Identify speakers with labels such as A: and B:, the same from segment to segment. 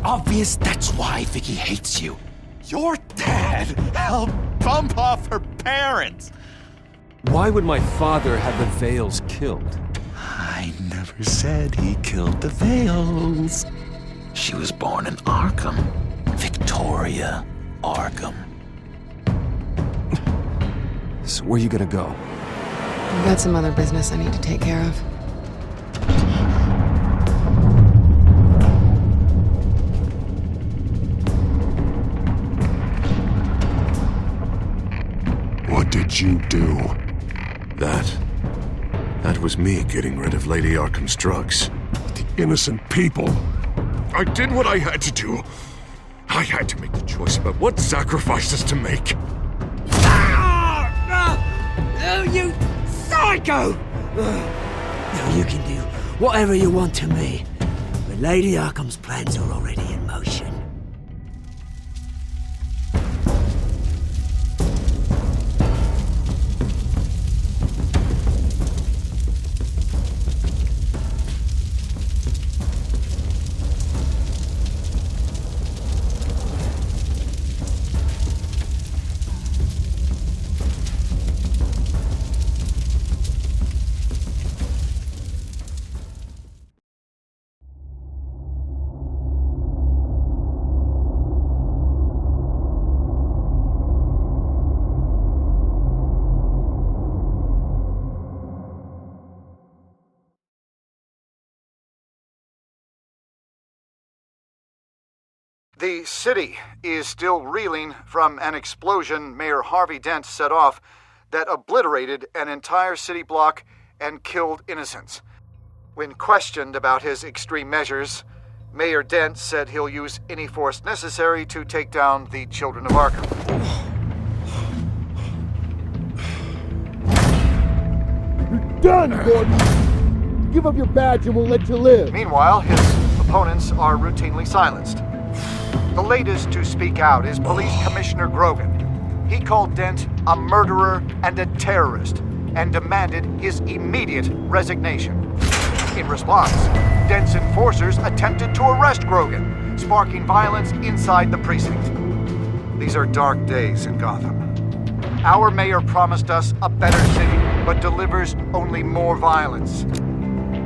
A: obvious that's why Vicky hates you.
B: Your dad helped bump off her parents.
C: Why would my father have the Vales killed?
A: I never said he killed the Vales. She was born in Arkham. Victoria Arkham.
C: So where you gonna go?
D: I've got some other business I need to take care of.
E: What did you do? That was me getting rid of Lady Arkham's drugs. The innocent people. I did what I had to do. I had to make the choice about what sacrifices to make.
F: Oh, you psycho! Now you can do whatever you want to me, but Lady Arkham's plans are already in motion.
G: The city is still reeling from an explosion Mayor Harvey Dent set off that obliterated an entire city block and killed innocents. When questioned about his extreme measures, Mayor Dent said he'll use any force necessary to take down the children of Arkham.
H: You're done, Gordon! Give up your badge and we'll let you live.
G: Meanwhile, his opponents are routinely silenced. The latest to speak out is Police Commissioner Grogan. He called Dent a murderer and a terrorist and demanded his immediate resignation. In response, Dent's enforcers attempted to arrest Grogan, sparking violence inside the precinct. These are dark days in Gotham. Our mayor promised us a better city, but delivers only more violence.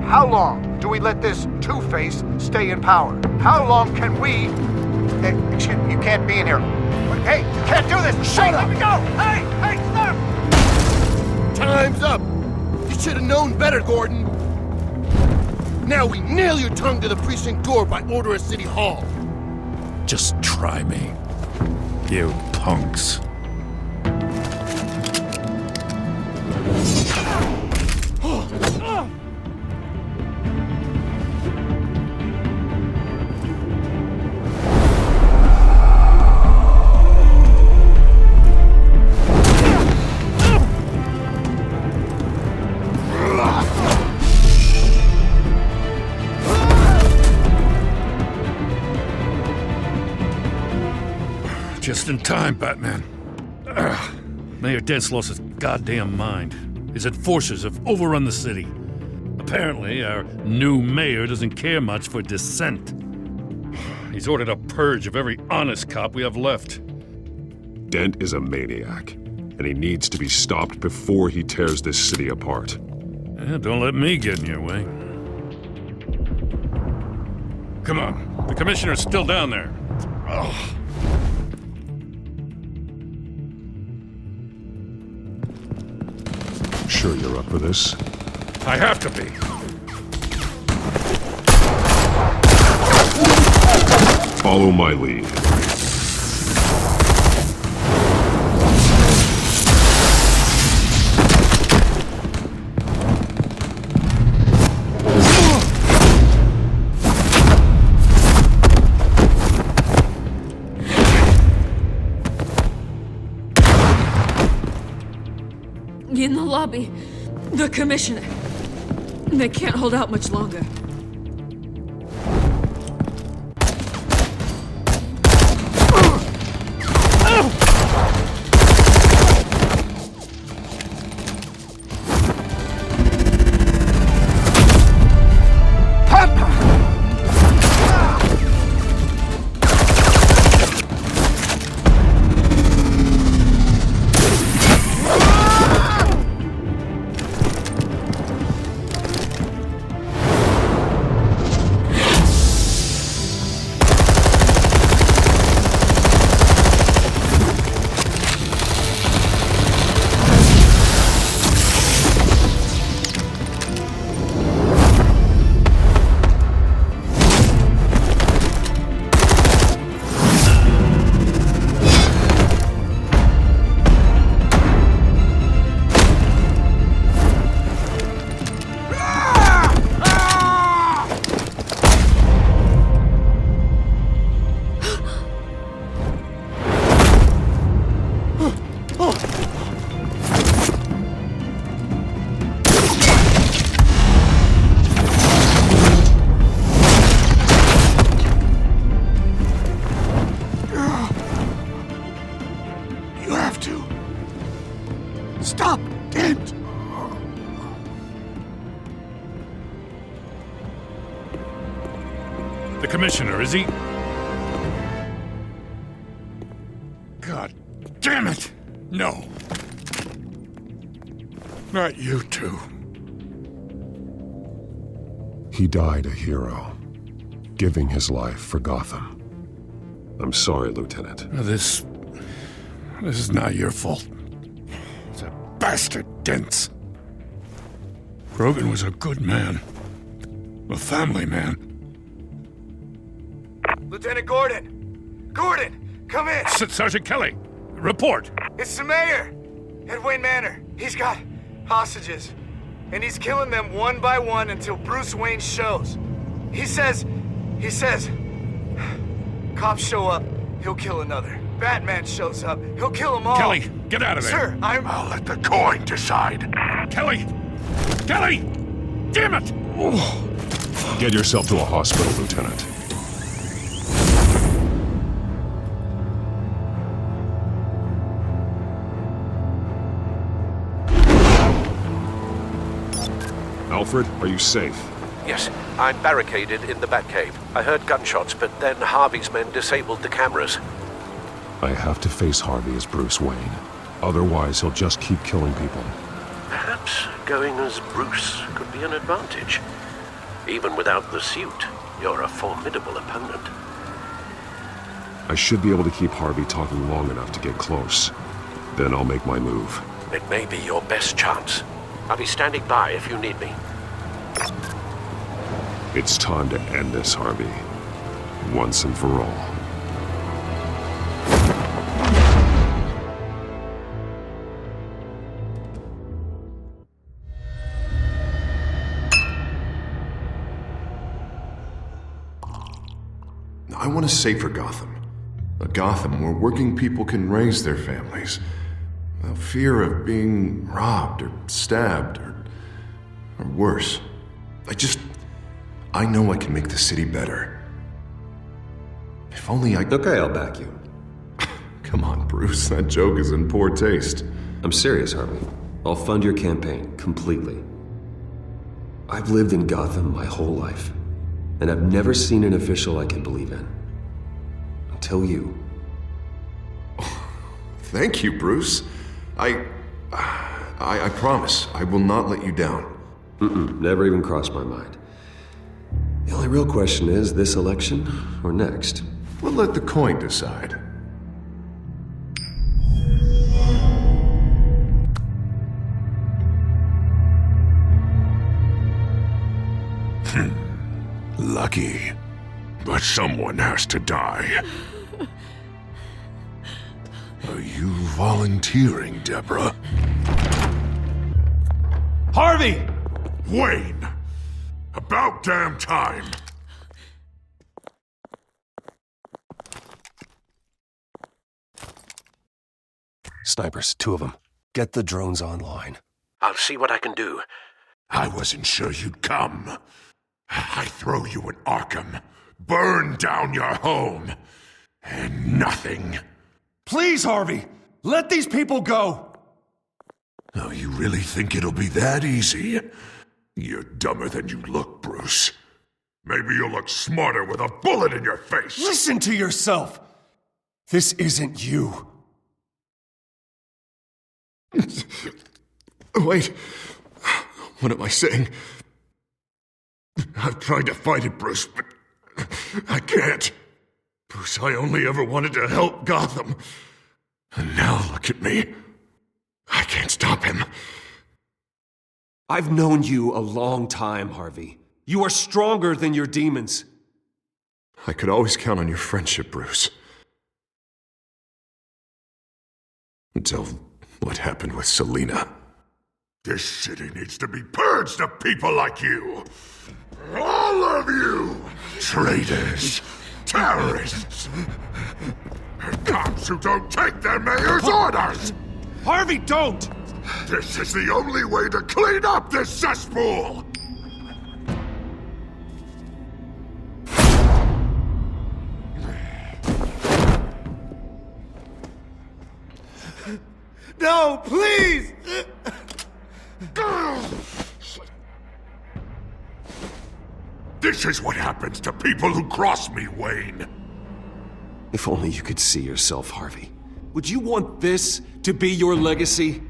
G: How long do we let this Two-Face stay in power? How long can we... Excuse me, you can't be in here. Hey, you can't do this! Shut up! Let me go! Hey, stop!
H: Time's up! You should have known better, Gordon! Now we nail your tongue to the precinct door by order of City Hall!
A: Just try me, you punks.
I: Just in time, Batman. Mayor Dent's lost his goddamn mind. His enforcers have overrun the city. Apparently, our new mayor doesn't care much for dissent. He's ordered a purge of every honest cop we have left.
E: Dent is a maniac, and he needs to be stopped before he tears this city apart.
I: Yeah, don't let me get in your way. Come on, the commissioner's still down there. Ugh.
E: Sure you're up for this?
I: I have to be.
E: Follow my lead.
J: In the lobby, the commissioner. They can't hold out much longer.
H: Stop, Dent!
I: The commissioner, is he? God damn it! No. Not you two.
E: He died a hero, giving his life for Gotham. I'm sorry, Lieutenant.
I: This is not your fault. It's a bastard Dent's. Grogan was a good man. A family man.
K: Lieutenant Gordon! Gordon, come in!
I: Sergeant Kelly, report!
K: It's the mayor! At Wayne Manor. He's got hostages. And he's killing them one by one until Bruce Wayne shows. He says... Cops show up, he'll kill another. Batman shows up, he'll kill them all.
I: Kelly, get out of there!
K: Sir,
E: I'll let the coin decide.
I: Kelly! Kelly! Damn it!
E: Get yourself to a hospital, Lieutenant. Alfred, are you safe?
L: Yes, I'm barricaded in the Batcave. I heard gunshots, but then Harvey's men disabled the cameras.
E: I have to face Harvey as Bruce Wayne. Otherwise, he'll just keep killing people.
L: Perhaps going as Bruce could be an advantage. Even without the suit, you're a formidable opponent.
E: I should be able to keep Harvey talking long enough to get close. Then I'll make my move.
L: It may be your best chance. I'll be standing by if you need me.
E: It's time to end this, Harvey. Once and for all.
M: I want a safer Gotham. A Gotham where working people can raise their families without fear of being robbed or stabbed or worse. I know I can make the city better. If only I...
N: Okay, I'll back you.
M: Come on, Bruce, that joke is in poor taste.
N: I'm serious, Harvey. I'll fund your campaign, completely. I've lived in Gotham my whole life, and I've never seen an official I can believe in. Until you.
M: Thank you, Bruce. I promise, I will not let you down.
N: Never even crossed my mind. The only real question is, this election or next?
M: We'll let the coin decide.
E: Lucky. But someone has to die. Are you volunteering, Deborah?
I: Harvey!
E: Wayne! About damn time!
N: Snipers, 2 of them. Get the drones online.
L: I'll see what I can do.
E: I wasn't sure you'd come. I'd throw you in Arkham, burn down your home, and nothing.
B: Please, Harvey! Let these people go!
E: Oh, you really think it'll be that easy? You're dumber than you look, Bruce. Maybe you'll look smarter with a bullet in your face.
B: Listen to yourself! This isn't you.
M: Wait. What am I saying?
E: I've tried to fight it, Bruce, but I can't. Bruce, I only ever wanted to help Gotham. And now look at me. I can't stop him.
C: I've known you a long time, Harvey. You are stronger than your demons.
M: I could always count on your friendship, Bruce. Until what happened with Selina.
E: This city needs to be purged of people like you. All of you! Traitors! Terrorists! Cops who don't take their mayor's orders!
B: Harvey, don't!
E: This is the only way to clean up this cesspool!
K: No, please!
E: This is what happens to people who cross me, Wayne.
C: If only you could see yourself, Harvey. Would you want this to be your legacy?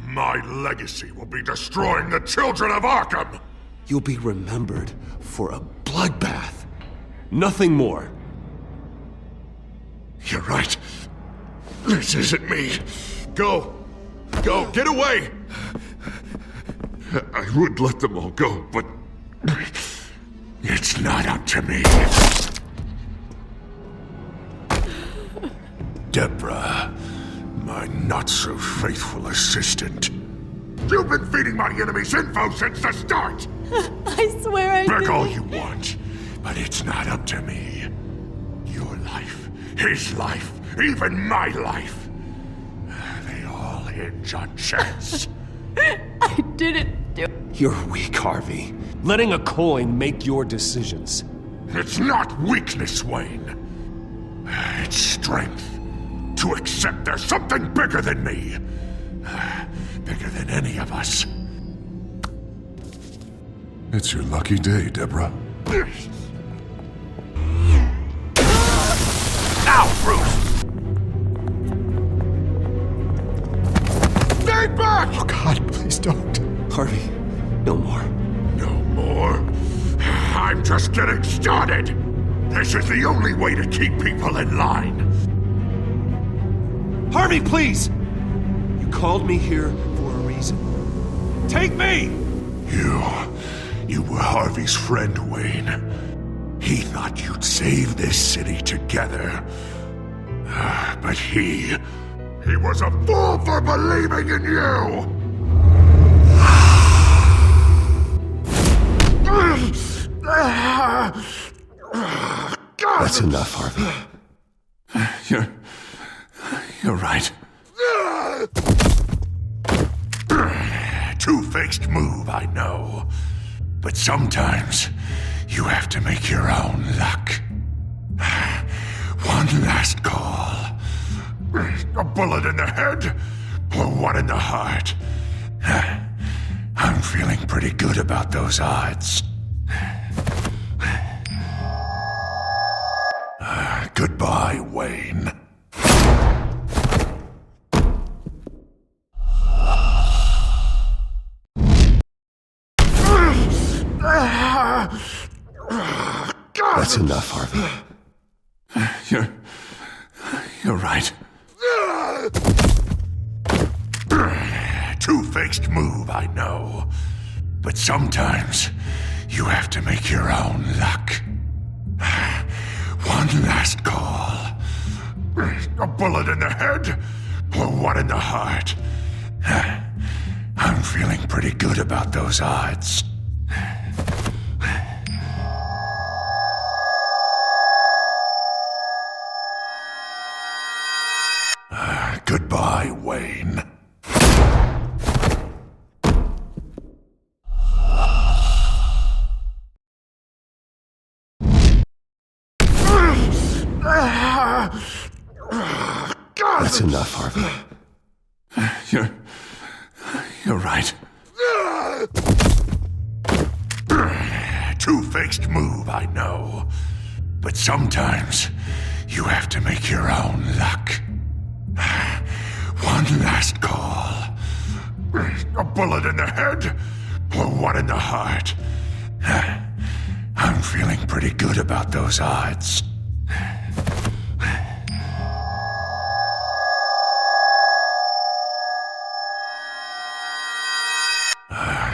E: My legacy will be destroying the children of Arkham!
C: You'll be remembered for a bloodbath. Nothing more.
E: You're right. This isn't me. Go. Go. Get away! I would let them all go, but it's not up to me. Deborah, my not-so-faithful assistant. You've been feeding my enemies info since the start!
O: I swear I
E: Beg
O: didn't.
E: all you want, but it's not up to me. Your life, his life, even my life. They all hinge on chance.
O: I didn't do it.
C: You're weak, Harvey. Letting a coin make your decisions.
E: It's not weakness, Wayne. It's strength. To accept there's something bigger than me. Bigger than any of us.
M: It's your lucky day, Deborah.
E: Now, Bruce! Stay back!
A: Oh, God, please don't.
C: Harvey, no more.
E: No more? I'm just getting started. This is the only way to keep people in line.
C: Harvey, please! You called me here for a reason. Take me!
E: You were Harvey's friend, Wayne. He thought you'd save this city together. But he was a fool for believing in you!
C: That's enough, Harvey.
E: You're right. Two-faced move, I know. But sometimes you have to make your own luck. One last call. A bullet in the head or one in the heart. I'm feeling pretty good about those odds. Goodbye, Wayne.
C: That's enough, Harvey.
E: You're right. Two-faced move, I know. But sometimes you have to make your own luck. One last call. A bullet in the head or one in the heart. I'm feeling pretty good about those odds. Goodbye, Wayne.
C: That's enough, Harvey.
E: You're right. Two-faced move, I know. But sometimes you have to make your own luck. One last call. A bullet in the head or one in the heart. I'm feeling pretty good about those odds.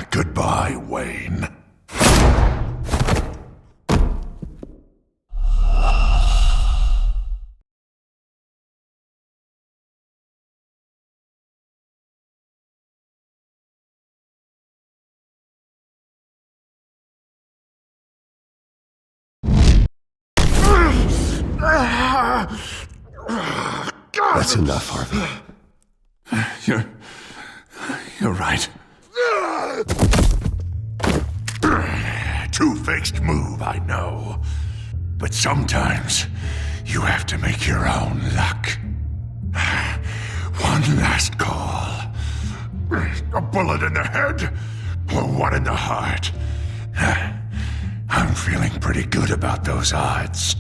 E: Goodbye, Wayne.
C: That's enough, Harvey.
E: You're right. Two-faced move, I know. But sometimes you have to make your own luck. One last call. bullet in the head or one in the heart? I'm feeling pretty good about those odds.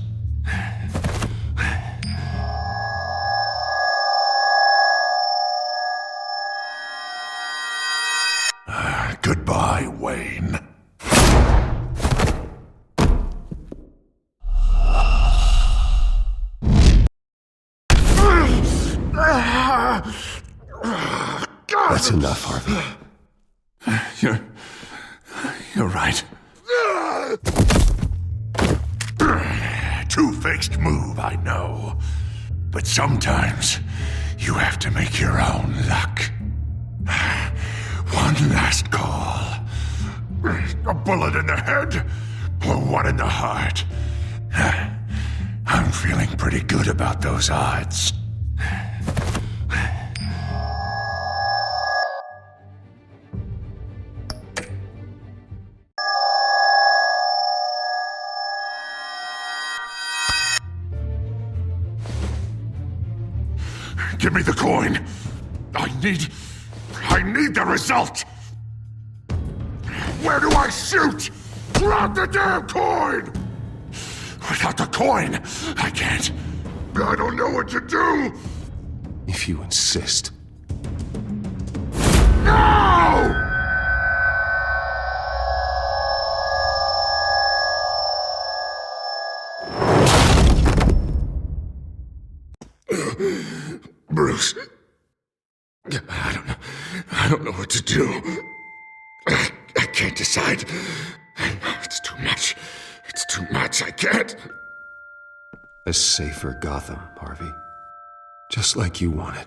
E: Goodbye, Wayne.
C: That's enough, Harvey.
E: You're right. Two-faced move, I know. But sometimes you have to make your own luck. One last call. A bullet in the head or one in the heart. I'm feeling pretty good about those odds. Give me the coin. I need the result. Where do I shoot? Grab the damn coin! Without the coin, I can't. I don't know what to do.
C: If you insist.
E: No! Bruce. I don't know what to do. I can't decide. It's too much. It's too much. I can't.
C: A safer Gotham, Harvey. Just like you wanted.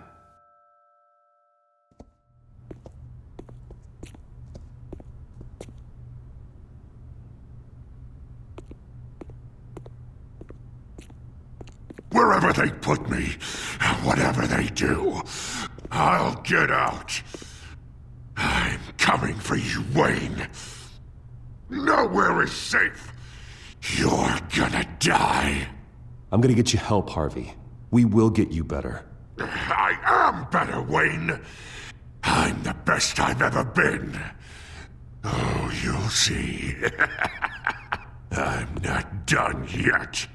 E: Wherever they put me, whatever they do, I'll get out. I'm coming for you, Wayne. Nowhere is safe. You're gonna die.
C: I'm gonna get you help, Harvey. We will get you better.
E: I am better, Wayne. I'm the best I've ever been. Oh, you'll see. I'm not done yet.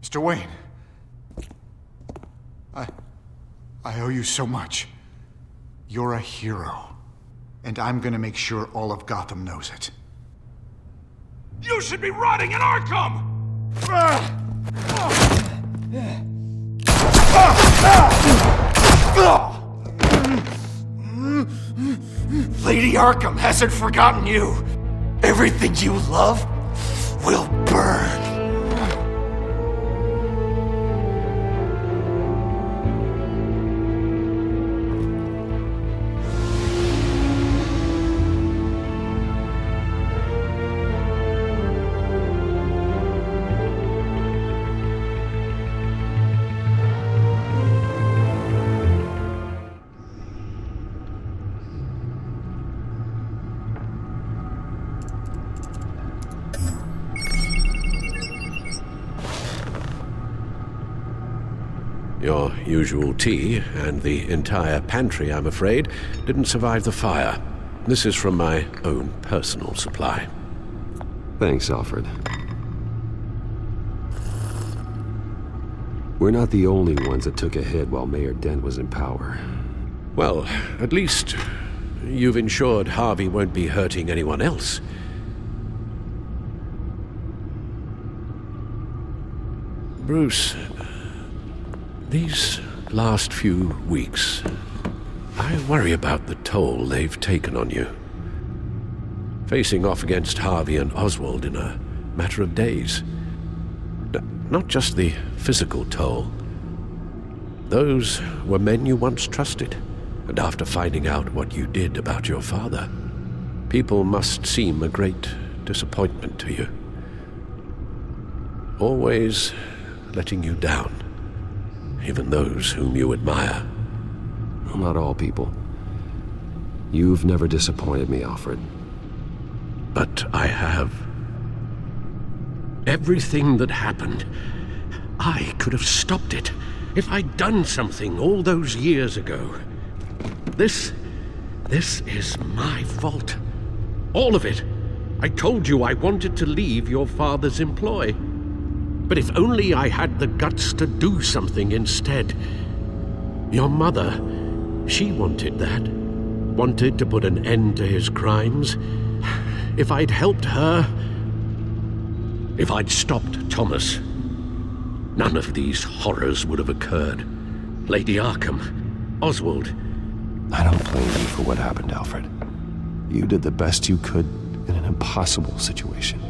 G: Mr. Wayne, I owe you so much. You're a hero, and I'm gonna make sure all of Gotham knows it.
B: You should be rotting in Arkham!
K: Lady Arkham hasn't forgotten you. Everything you love will burn.
L: Your usual tea and the entire pantry, I'm afraid, didn't survive the fire. This is from my own personal supply.
N: Thanks, Alfred. We're not the only ones that took a hit while Mayor Dent was in power.
L: Well, at least you've ensured Harvey won't be hurting anyone else. Bruce, these last few weeks, I worry about the toll they've taken on you. Facing off against Harvey and Oswald in a matter of days. Not just the physical toll. Those were men you once trusted, and after finding out what you did about your father, people must seem a great disappointment to you. Always letting you down. Even those whom you admire.
N: Well, not all people. You've never disappointed me, Alfred.
L: I have. Everything that happened, I could have stopped it if I'd done something all those years ago. This is my fault. All of it. I told you I wanted to leave your father's employ. But if only I had the guts to do something instead. Your mother, she wanted that. Wanted to put an end to his crimes. If I'd helped her, if I'd stopped Thomas, none of these horrors would have occurred. Lady Arkham, Oswald.
C: I don't blame you for what happened, Alfred. You did the best you could in an impossible situation,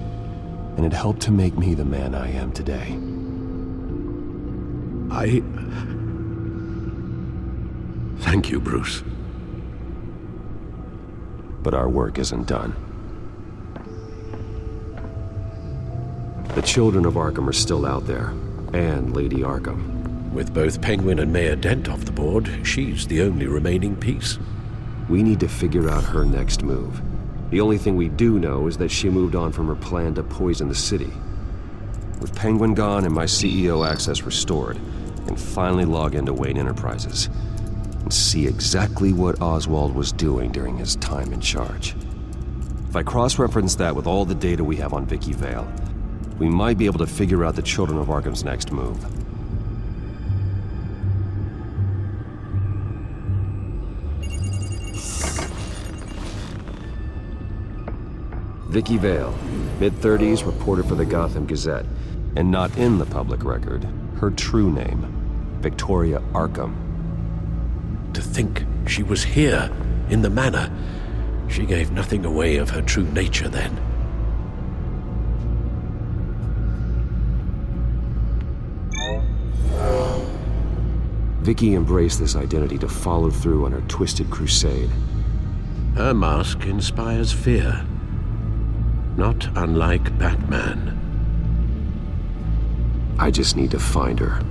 C: and it helped to make me the man I am today.
L: Thank you, Bruce.
C: But our work isn't done. The children of Arkham are still out there, and Lady Arkham.
L: With both Penguin and Mayor Dent off the board, she's the only remaining piece.
C: We need to figure out her next move. The only thing we do know is that she moved on from her plan to poison the city. With Penguin gone and my CEO access restored, I can finally log into Wayne Enterprises and see exactly what Oswald was doing during his time in charge. If I cross-reference that with all the data we have on Vicky Vale, we might be able to figure out the Children of Arkham's next move. Vicky Vale, mid-30s, reporter for the Gotham Gazette, and not in the public record, her true name, Victoria Arkham.
L: To think she was here, in the manor. She gave nothing away of her true nature then.
C: Vicky embraced this identity to follow through on her twisted crusade.
L: Her mask inspires fear. Not unlike Batman.
C: I just need to find her.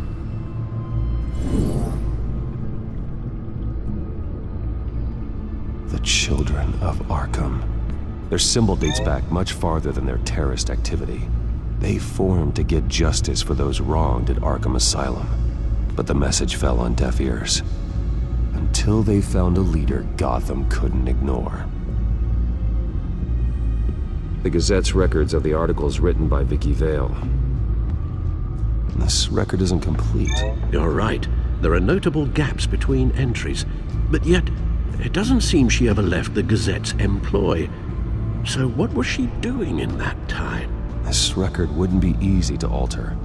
C: The Children of Arkham. Their symbol dates back much farther than their terrorist activity. They formed to get justice for those wronged at Arkham Asylum. But the message fell on deaf ears. Until they found a leader Gotham couldn't ignore. The Gazette's records of the articles written by Vicky Vale. This record isn't complete.
L: You're right. There are notable gaps between entries. But yet, it doesn't seem she ever left the Gazette's employ. So what was she doing in that time?
C: This record wouldn't be easy to alter.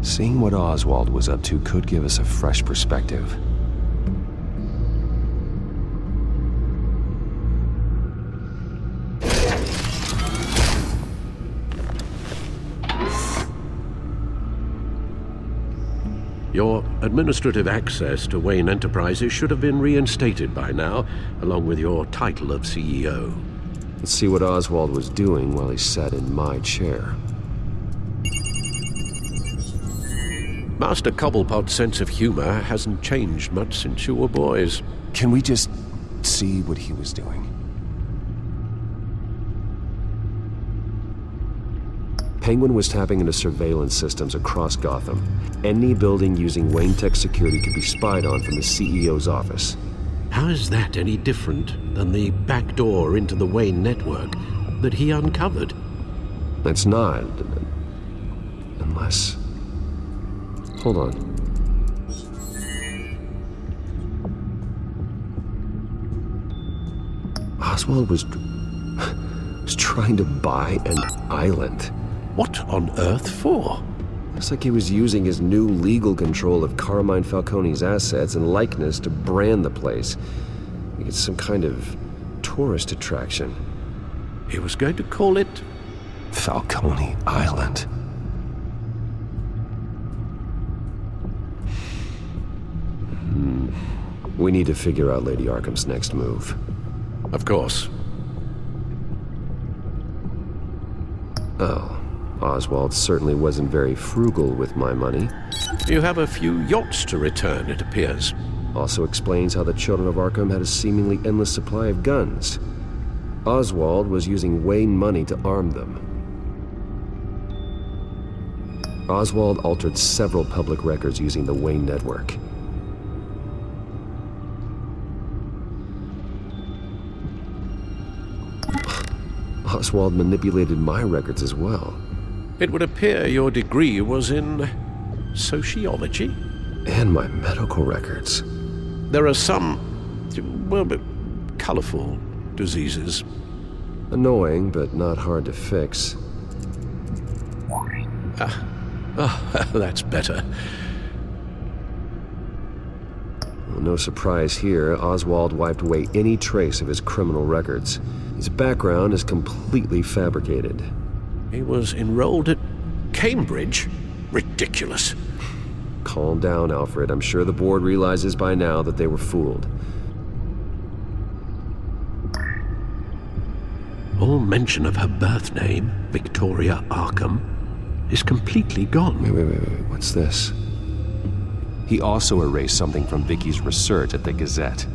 C: Seeing what Oswald was up to could give us a fresh perspective.
L: Your administrative access to Wayne Enterprises should have been reinstated by now, along with your title of CEO.
C: Let's see what Oswald was doing while he sat in my chair.
L: Master Cobblepot's sense of humor hasn't changed much since you were boys.
C: Can we just see what he was doing? Penguin was tapping into surveillance systems across Gotham. Any building using Wayne Tech security could be spied on from the CEO's office.
L: How is that any different than the back door into the Wayne network that he uncovered?
C: It's not. Unless... Hold on. Oswald was trying to buy an island.
L: What on earth for?
C: Looks like he was using his new legal control of Carmine Falcone's assets and likeness to brand the place. It's some kind of tourist attraction.
L: He was going to call it...
C: Falcone Island. We need to figure out Lady Arkham's next move.
L: Of course.
C: Oh. Oswald certainly wasn't very frugal with my money.
L: You have a few yachts to return, it appears.
C: Also explains how the Children of Arkham had a seemingly endless supply of guns. Oswald was using Wayne money to arm them. Oswald altered several public records using the Wayne network. Oswald manipulated my records as well.
L: It would appear your degree was in sociology?
C: And my medical records.
L: There are some, well, colorful diseases.
C: Annoying, but not hard to fix.
L: That's better.
C: Well, no surprise here, Oswald wiped away any trace of his criminal records. His background is completely fabricated.
L: He was enrolled at Cambridge? Ridiculous.
C: Calm down, Alfred. I'm sure the board realizes by now that they were fooled.
L: All mention of her birth name, Victoria Arkham, is completely gone.
C: Wait. What's this? He also erased something from Vicky's research at the Gazette.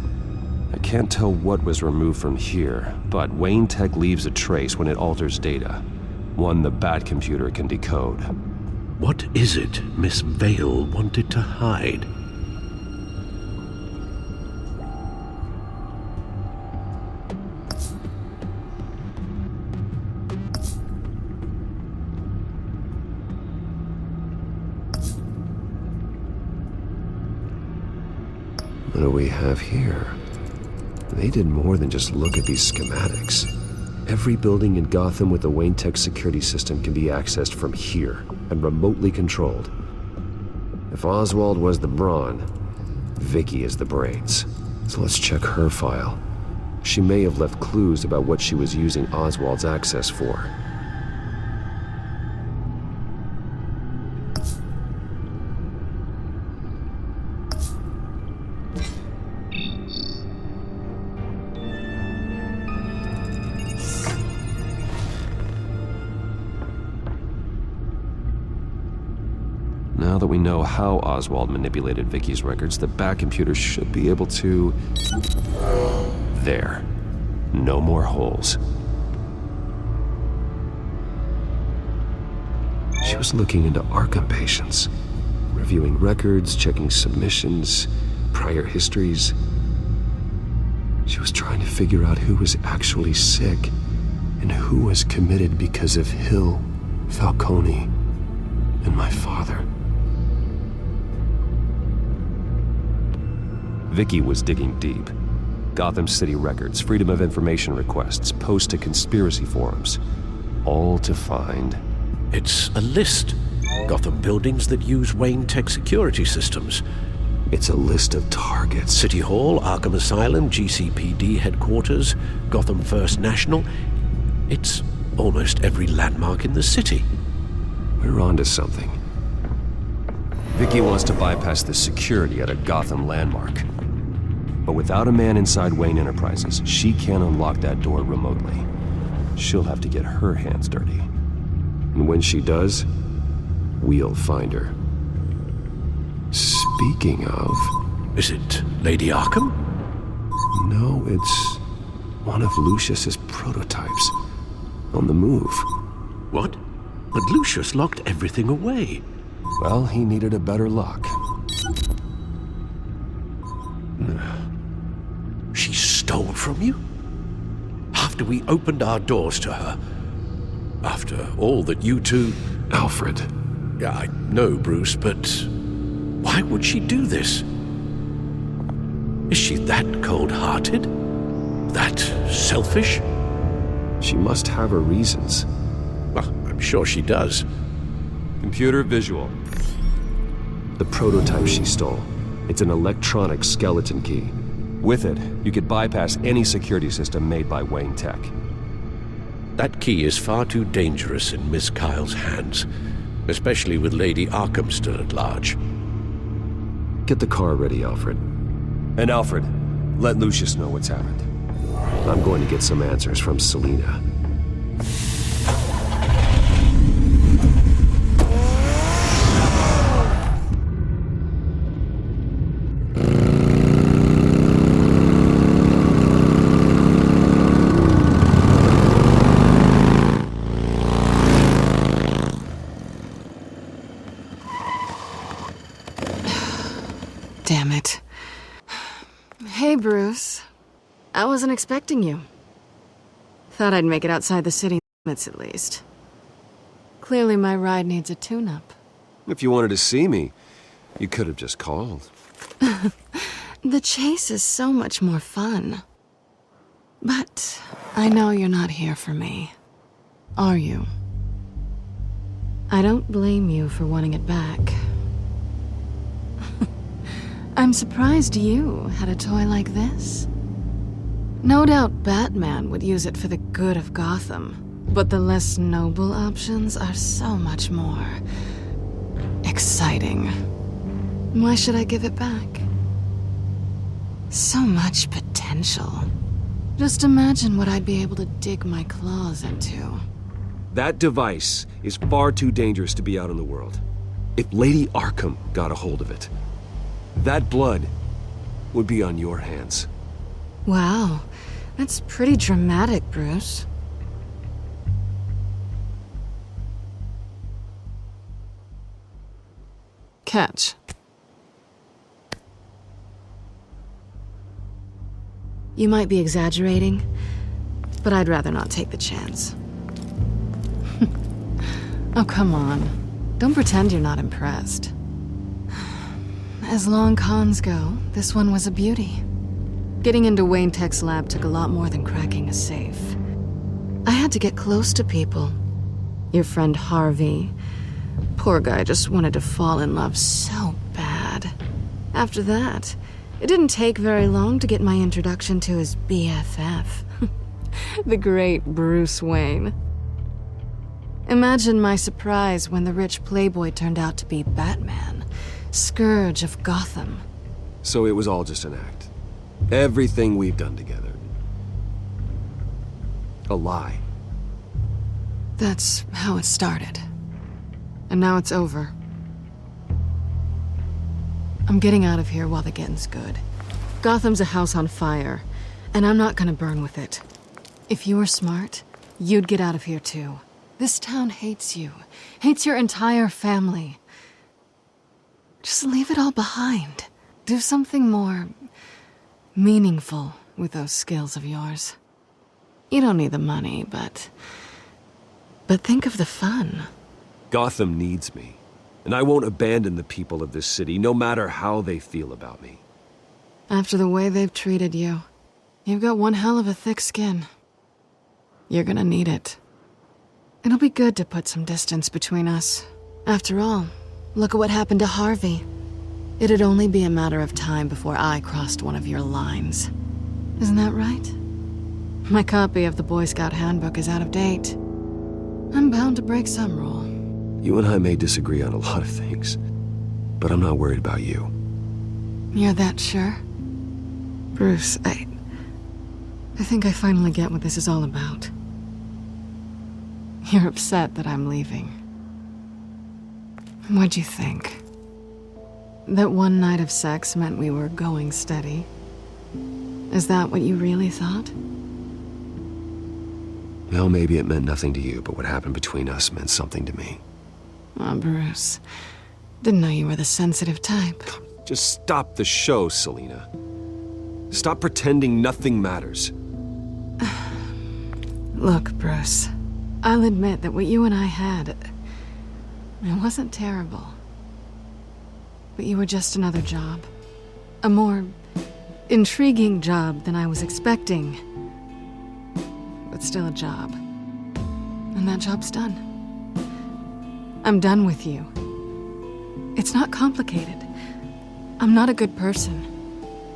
C: I can't tell what was removed from here, but Wayne Tech leaves a trace when it alters data. One the Bat computer can decode.
L: What is it Miss Vale wanted to hide?
C: What do we have here? They did more than just look at these schematics. Every building in Gotham with the Wayne Tech security system can be accessed from here and remotely controlled. If Oswald was the brawn, Vicky is the brains. So let's check her file. She may have left clues about what she was using Oswald's access for. Now that we know how Oswald manipulated Vicky's records, the Bat computer should be able to... There. No more holes. She was looking into Arkham patients, reviewing records, checking submissions, prior histories. She was trying to figure out who was actually sick and who was committed because of Hill, Falcone, and my father. Vicky was digging deep. Gotham City records, Freedom of Information requests, posts to conspiracy forums. All to find...
L: It's a list. Gotham buildings that use Wayne Tech security systems.
C: It's a list of targets.
L: City Hall, Arkham Asylum, GCPD headquarters, Gotham First National. It's almost every landmark in the city.
C: We're onto something. Vicky wants to bypass the security at a Gotham landmark. But without a man inside Wayne Enterprises, she can't unlock that door remotely. She'll have to get her hands dirty. And when she does, we'll find her. Speaking of...
L: Is it Lady Arkham?
C: No, it's one of Lucius's prototypes. On the move.
L: What? But Lucius locked everything away.
C: Well, he needed a better lock.
L: She stole from you? After we opened our doors to her? After all that you two...
C: Alfred.
L: Yeah, I know, Bruce, but why would she do this? Is she that cold-hearted? That selfish?
C: She must have her reasons.
L: Well, I'm sure she does.
C: Computer visual. The prototype she stole. It's an electronic skeleton key. With it, you could bypass any security system made by Wayne Tech.
L: That key is far too dangerous in Miss Kyle's hands, especially with Lady Arkham still at large.
C: Get the car ready, Alfred. And Alfred, let Lucius know what's happened. I'm going to get some answers from Selina.
D: Hey, Bruce. I wasn't expecting you. Thought I'd make it outside the city limits at least. Clearly my ride needs a tune-up.
C: If you wanted to see me, you could have just called.
D: The chase is so much more fun. But I know you're not here for me. Are you? I don't blame you for wanting it back. I'm surprised you had a toy like this. No doubt Batman would use it for the good of Gotham, but the less noble options are so much more exciting. Why should I give it back? So much potential. Just imagine what I'd be able to dig my claws into.
C: That device is far too dangerous to be out in the world. If Lady Arkham got a hold of it, that blood would be on your hands.
D: Wow, that's pretty dramatic, Bruce. Catch. You might be exaggerating, but I'd rather not take the chance. Oh, come on. Don't pretend you're not impressed. As long cons go, this one was a beauty. Getting into Wayne Tech's lab took a lot more than cracking a safe. I had to get close to people. Your friend Harvey. Poor guy just wanted to fall in love so bad. After that, it didn't take very long to get my introduction to his BFF. The great Bruce Wayne. Imagine my surprise when the rich playboy turned out to be Batman, Scourge of Gotham.
C: So it was all just an act. Everything we've done together. A lie.
D: That's how it started. And now it's over. I'm getting out of here while the getting's good. Gotham's a house on fire, and I'm not gonna burn with it. If you were smart, you'd get out of here too. This town hates you, hates your entire family. Just leave it all behind. Do something more meaningful with those skills of yours. You don't need the money, but think of the fun.
C: Gotham needs me, and I won't abandon the people of this city, no matter how they feel about me.
D: After the way they've treated you, you've got one hell of a thick skin. You're gonna need it. It'll be good to put some distance between us. After all, look at what happened to Harvey. It'd only be a matter of time before I crossed one of your lines. Isn't that right? My copy of the Boy Scout Handbook is out of date. I'm bound to break some rule.
C: You and I may disagree on a lot of things, but I'm not worried about you.
D: You're that sure? Bruce, I think I finally get what this is all about. You're upset that I'm leaving. What'd you think? That one night of sex meant we were going steady? Is that what you really thought?
C: Well, maybe it meant nothing to you, but what happened between us meant something to me.
D: Oh, Bruce. Didn't know you were the sensitive type.
C: Just stop the show, Selina. Stop pretending nothing matters.
D: Look, Bruce. I'll admit that what you and I had, it wasn't terrible. But you were just another job. A more intriguing job than I was expecting. But still a job. And that job's done. I'm done with you. It's not complicated. I'm not a good person.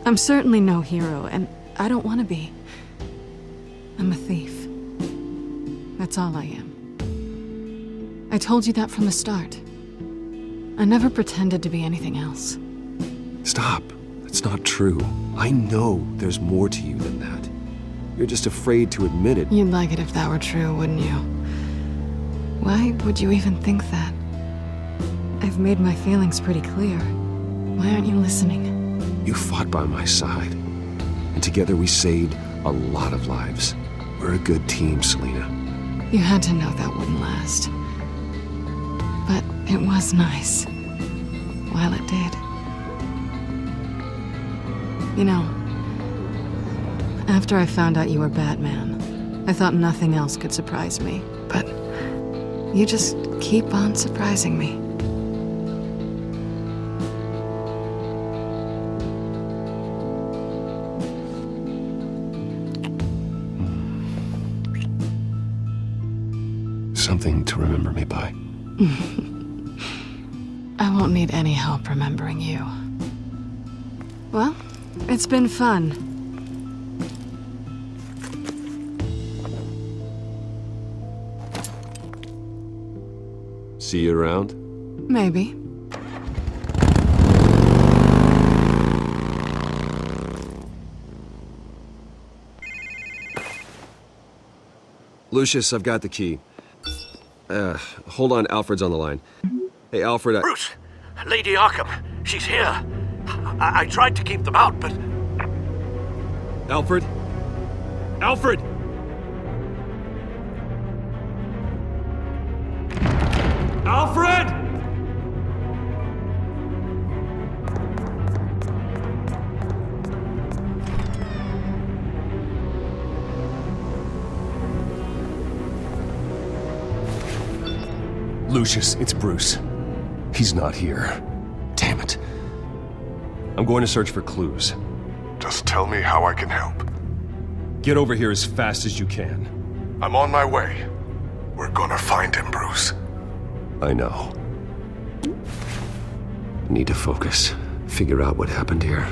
D: I'm certainly no hero, and I don't want to be. I'm a thief. That's all I am. I told you that from the start. I never pretended to be anything else.
C: Stop. That's not true. I know there's more to you than that. You're just afraid to admit it.
D: You'd like it if that were true, wouldn't you? Why would you even think that? I've made my feelings pretty clear. Why aren't you listening?
C: You fought by my side, and together we saved a lot of lives. We're a good team, Selina.
D: You had to know that wouldn't last. But it was nice. While it did. You know, After I found out you were Batman, I thought nothing else could surprise me. But you just keep on surprising me.
C: Something to remember me by.
D: I won't need any help remembering you. Well, it's been fun.
C: See you around?
D: Maybe.
C: Lucius, I've got the key. Hold on, Alfred's on the line. Hey, Alfred,
L: Bruce! Lady Arkham, she's here. I tried to keep them out, but...
C: Alfred? Alfred! Alfred! Lucius, it's Bruce. He's not here. Damn it. I'm going to search for clues.
E: Just tell me how I can help.
C: Get over here as fast as you can.
E: I'm on my way. We're gonna find him, Bruce.
C: I know. Need to focus. Figure out what happened here.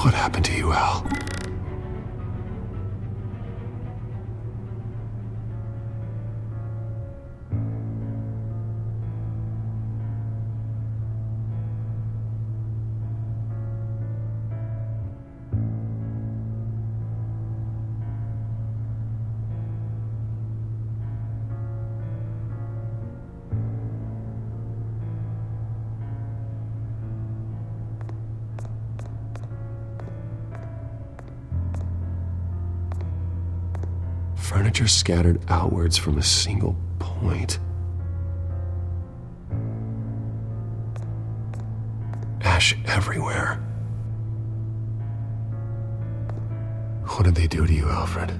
C: What happened to you, Al? Furniture scattered outwards from a single point. Ash everywhere. What did they do to you, Alfred?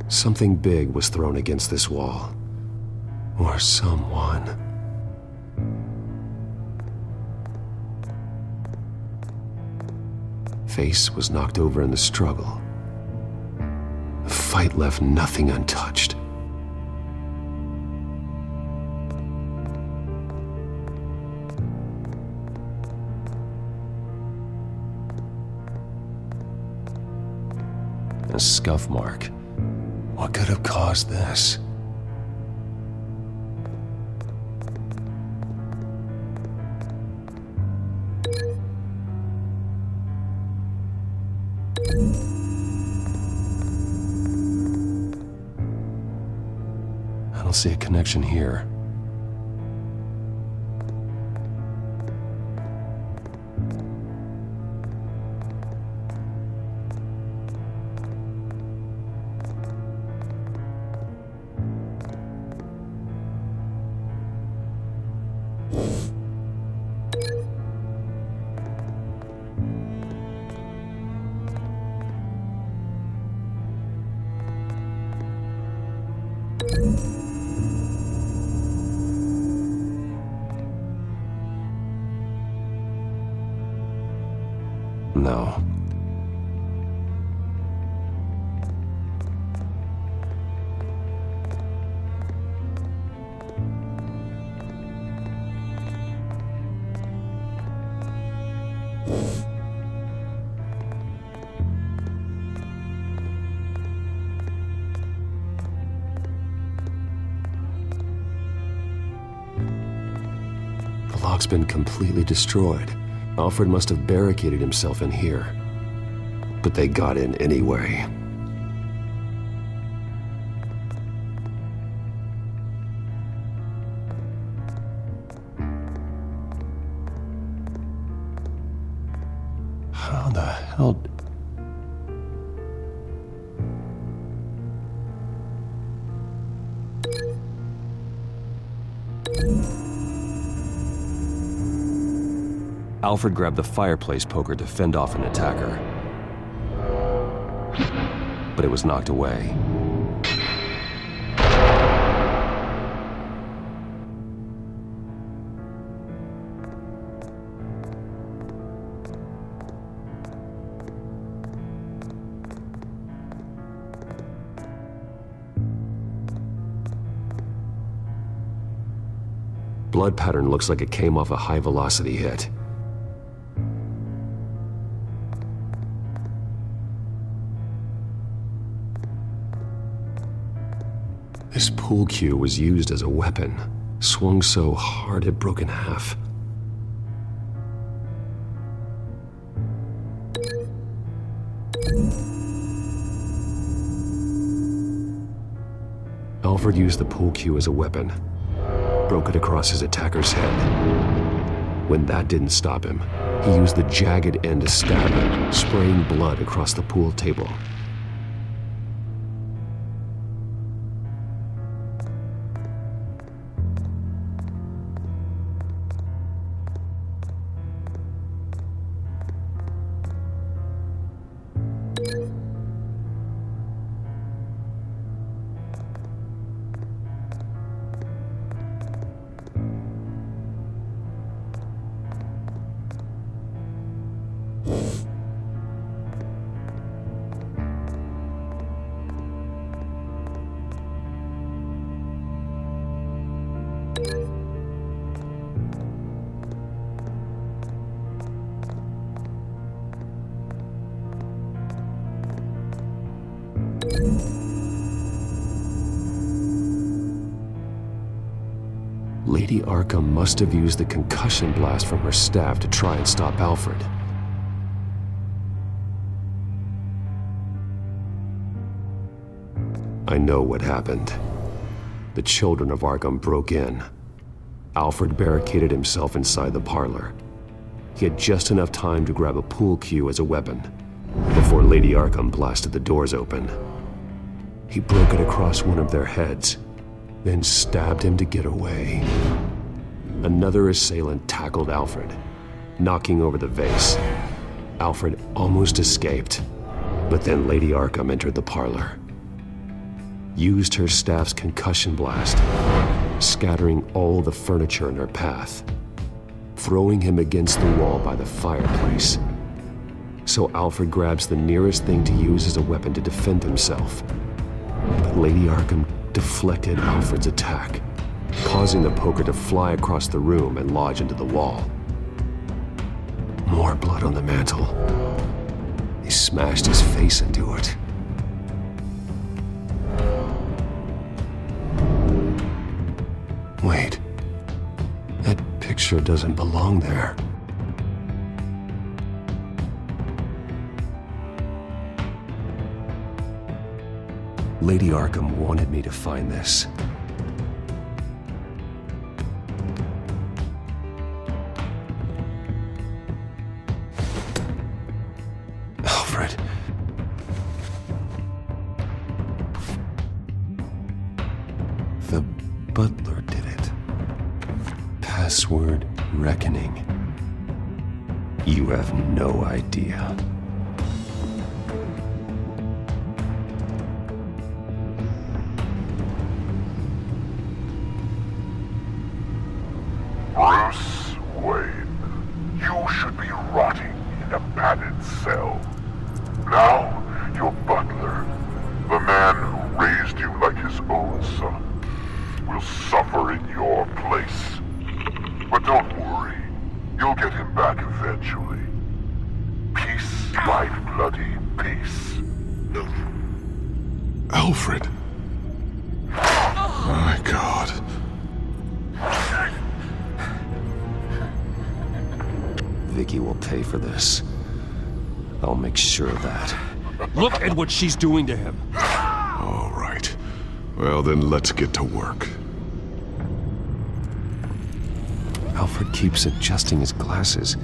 C: Something big was thrown against this wall. Or someone. Face was knocked over in the struggle. The fight left nothing untouched. A scuff mark. What could have caused this? I don't see a connection here. No. The lock's been completely destroyed. Alfred must have barricaded himself in here. But they got in anyway. How the hell... Alfred grabbed the fireplace poker to fend off an attacker. But it was knocked away. Blood pattern looks like it came off a high-velocity hit. This pool cue was used as a weapon, swung so hard it broke in half. Alfred used the pool cue as a weapon, broke it across his attacker's head. When that didn't stop him, he used the jagged end to stab him, spraying blood across the pool table. Lady Arkham must have used the concussion blast from her staff to try and stop Alfred. I know what happened. The children of Arkham broke in. Alfred barricaded himself inside the parlor. He had just enough time to grab a pool cue as a weapon before Lady Arkham blasted the doors open. He broke it across one of their heads, then stabbed him to get away. Another assailant tackled Alfred, knocking over the vase. Alfred almost escaped, but then Lady Arkham entered the parlor, used her staff's concussion blast, scattering all the furniture in her path, throwing him against the wall by the fireplace. So Alfred grabs the nearest thing to use as a weapon to defend himself. But Lady Arkham deflected Alfred's attack, causing the poker to fly across the room and lodge into the wall. More blood on the mantle. He smashed his face into it. Wait, that picture doesn't belong there. Lady Arkham wanted me to find this. Alfred. The butler did it. Password reckoning. You have no idea.
E: Bruce Wayne, you should be rotting in a padded cell. Now, your butler, the man who raised you like his own son, will suffer in your place. But don't worry, you'll get him back eventually. Peace, my bloody peace.
M: Alfred. My God.
C: Vicky will pay for this. I'll make sure of that. Look at what she's doing to him.
M: All right. Well, then let's get to work.
C: Alfred keeps adjusting his glasses.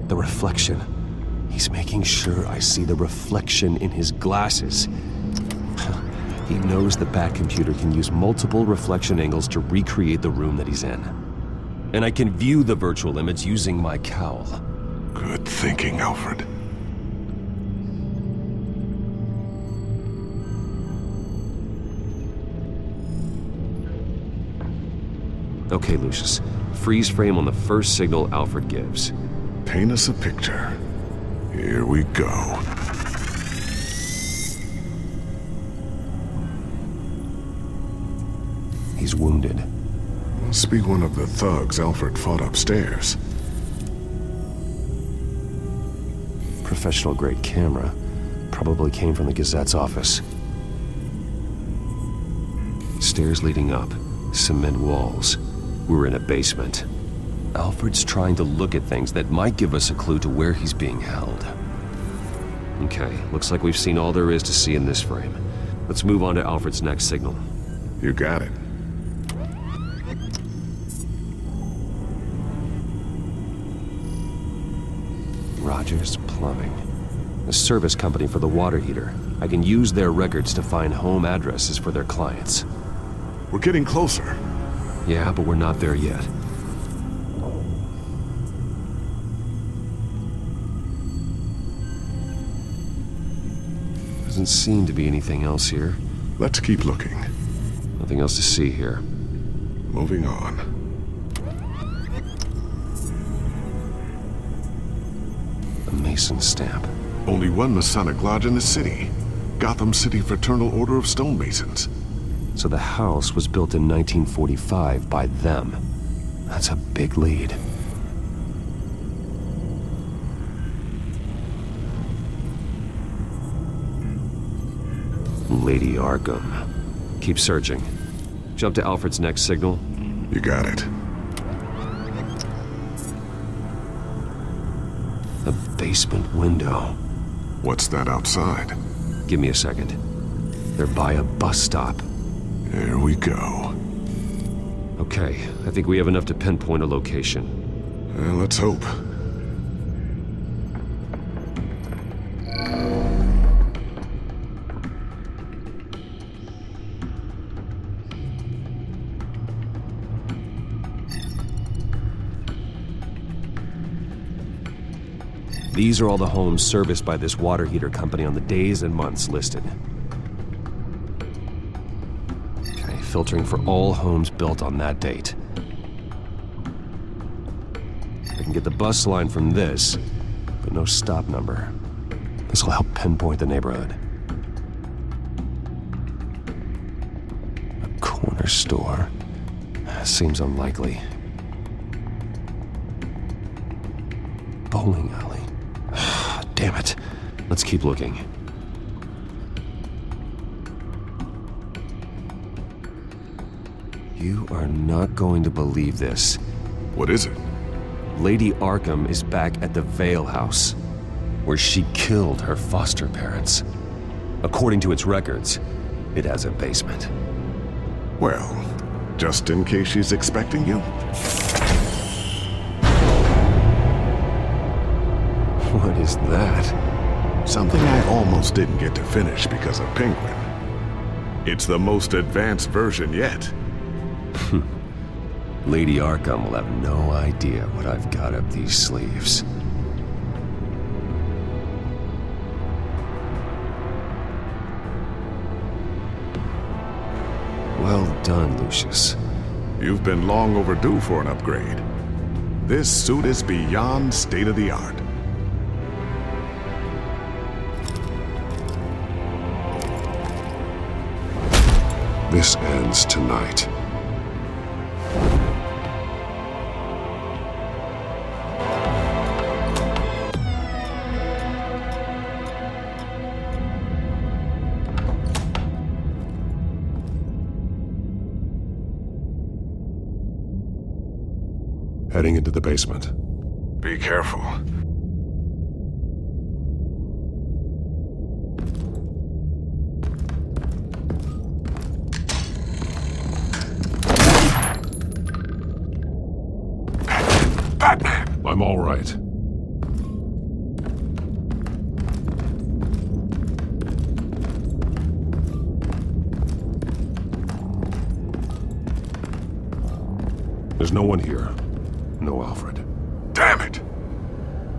C: The reflection. He's making sure I see the reflection in his glasses. He knows the Batcomputer can use multiple reflection angles to recreate the room that he's in. And I can view the virtual image using my cowl.
E: Good thinking, Alfred.
C: Okay, Lucius. Freeze frame on the first signal Alfred gives.
E: Paint us a picture. Here we go.
C: He's wounded.
E: Must be one of the thugs Alfred fought upstairs.
C: Professional-grade camera. Probably came from the Gazette's office. Stairs leading up. Cement walls. We're in a basement. Alfred's trying to look at things that might give us a clue to where he's being held. Okay, looks like we've seen all there is to see in this frame. Let's move on to Alfred's next signal.
E: You got it.
C: Rogers Plumbing. A service company for the water heater. I can use their records to find home addresses for their clients.
E: We're getting closer.
C: Yeah, but we're not there yet. Doesn't seem to be anything else here.
E: Let's keep looking.
C: Nothing else to see here.
E: Moving on.
C: A Mason stamp.
E: Only one Masonic lodge in the city. Gotham City Fraternal Order of Stonemasons.
C: So the house was built in 1945 by them. That's a big lead. Lady Arkham. Keep searching. Jump to Alfred's next signal.
E: You got it.
C: A basement window.
E: What's that outside?
C: Give me a second. They're by a bus stop.
E: Here we go.
C: Okay, I think we have enough to pinpoint a location.
E: Let's hope.
C: These are all the homes serviced by this water heater company on the days and months listed. Okay, filtering for all homes built on that date. I can get the bus line from this, but no stop number. This will help pinpoint the neighborhood. A corner store. Seems unlikely. Bowling alley. Damn it. Let's keep looking. You are not going to believe this.
E: What is it?
C: Lady Arkham is back at the Vale House, where she killed her foster parents. According to its records, it has a basement.
E: Well, just in case she's expecting you.
C: What is that?
E: Something I almost didn't get to finish because of Penguin. It's the most advanced version yet.
C: Lady Arkham will have no idea what I've got up these sleeves. Well done, Lucius.
E: You've been long overdue for an upgrade. This suit is beyond state-of-the-art. This ends tonight.
C: Heading into the basement.
E: Be careful. Batman!
C: I'm all right. There's no one here. No Alfred.
E: Damn it!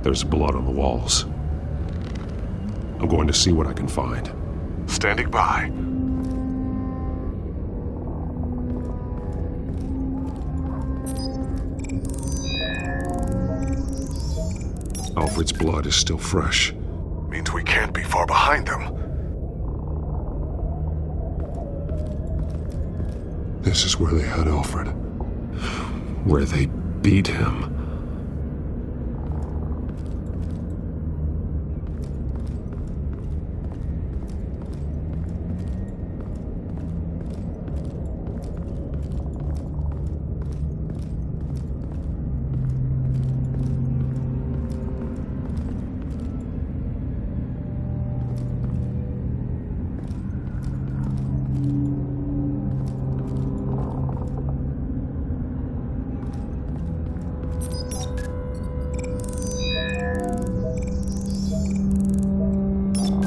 C: There's blood on the walls. I'm going to see what I can find.
E: Standing by.
C: Alfred's blood is still fresh.
E: Means we can't be far behind them.
C: This is where they had Alfred. Where they beat him.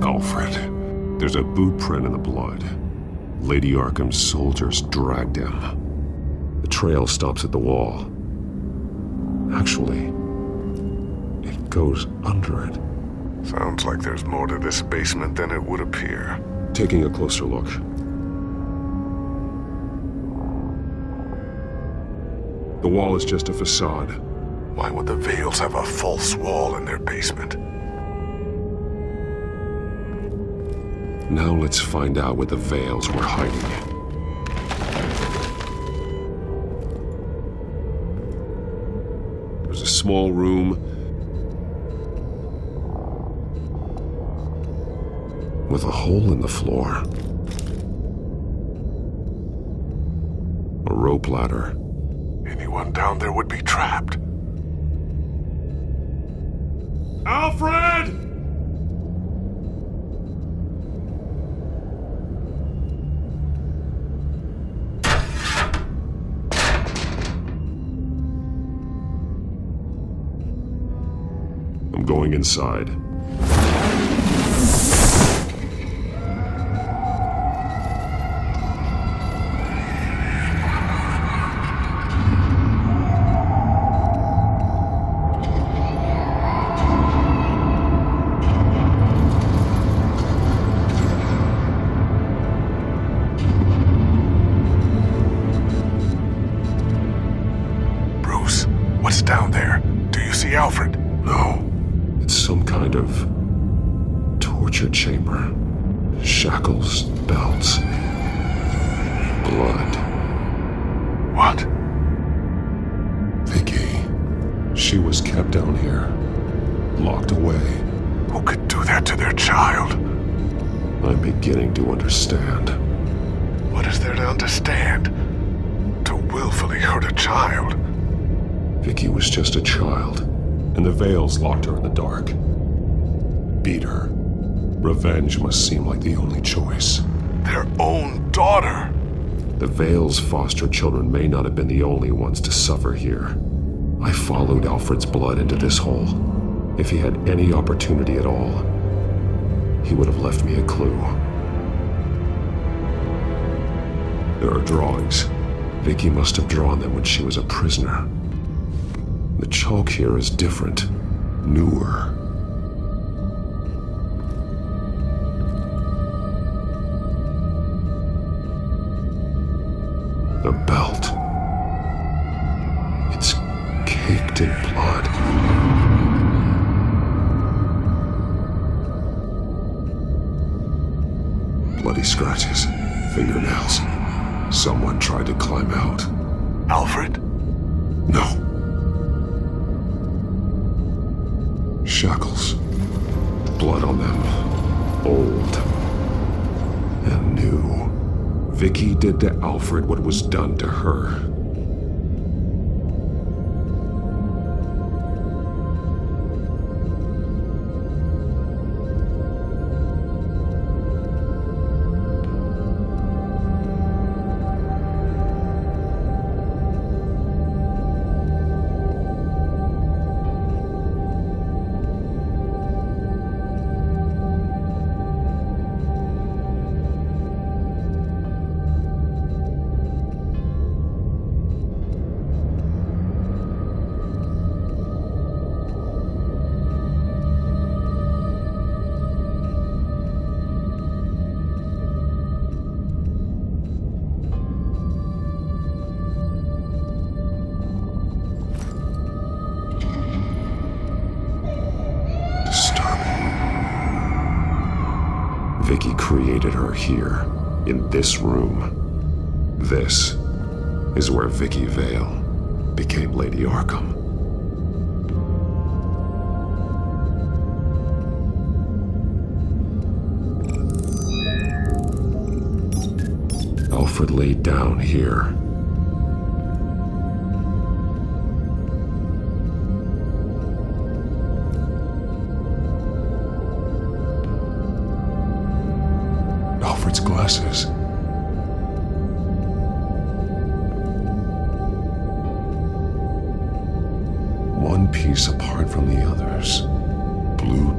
C: Alfred. There's a boot print in the blood. Lady Arkham's soldiers dragged him. The trail stops at the wall. Actually, it goes under it.
E: Sounds like there's more to this basement than it would appear.
C: Taking a closer look. The wall is just a facade.
E: Why would the Vales have a false wall in their basement?
C: Now let's find out what the Vales were hiding. There's a small room with a hole in the floor. A rope ladder.
E: Anyone down there would be trapped.
C: Alfred! I'm going inside.
E: Bruce, what's down there? Do you see Alfred?
C: No. It's some kind of torture chamber. Shackles, belts, blood.
E: What?
C: Vicky. She was kept down here, locked away.
E: Who could do that to their child?
C: I'm beginning to understand.
E: What is there to understand? To willfully hurt a child?
C: Vicky was just a child, and the Vales locked her in the dark. Beat her. Revenge must seem like the only choice.
E: Their own daughter!
C: The Vales' foster children may not have been the only ones to suffer here. I followed Alfred's blood into this hole. If he had any opportunity at all, he would have left me a clue. There are drawings. Vicky must have drawn them when she was a prisoner. The chalk here is different, newer. The belt. It's caked in blood. Bloody scratches, fingernails. Someone tried to climb out.
E: Alfred?
C: No. Shackles. Blood on them. Old. And new. Vicky did to Alfred what was done to her. Vicky created her here, in this room. This is where Vicky Vale became Lady Arkham. Alfred laid down here. Alfred's glasses. One piece apart from the others. Blue.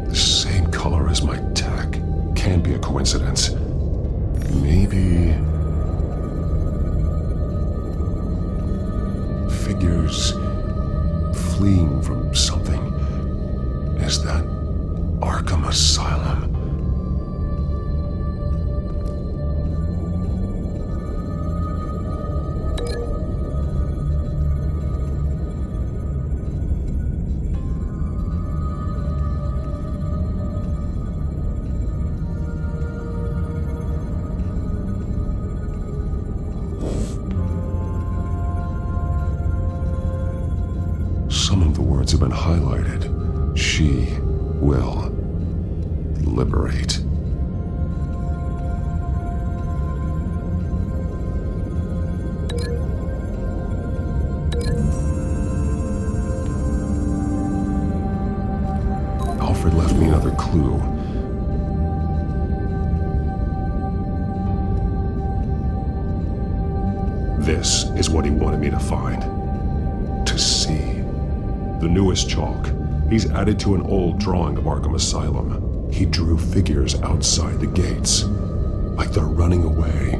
C: The same color as my tech. Can't be a coincidence. Maybe... figures fleeing from something. Is that Arkham Asylum? Some of the words have been highlighted. She will liberate. Alfred left me another clue. This is what he wanted me to find. To see. The newest chalk. He's added to an old drawing of Arkham Asylum. He drew figures outside the gates. Like they're running away.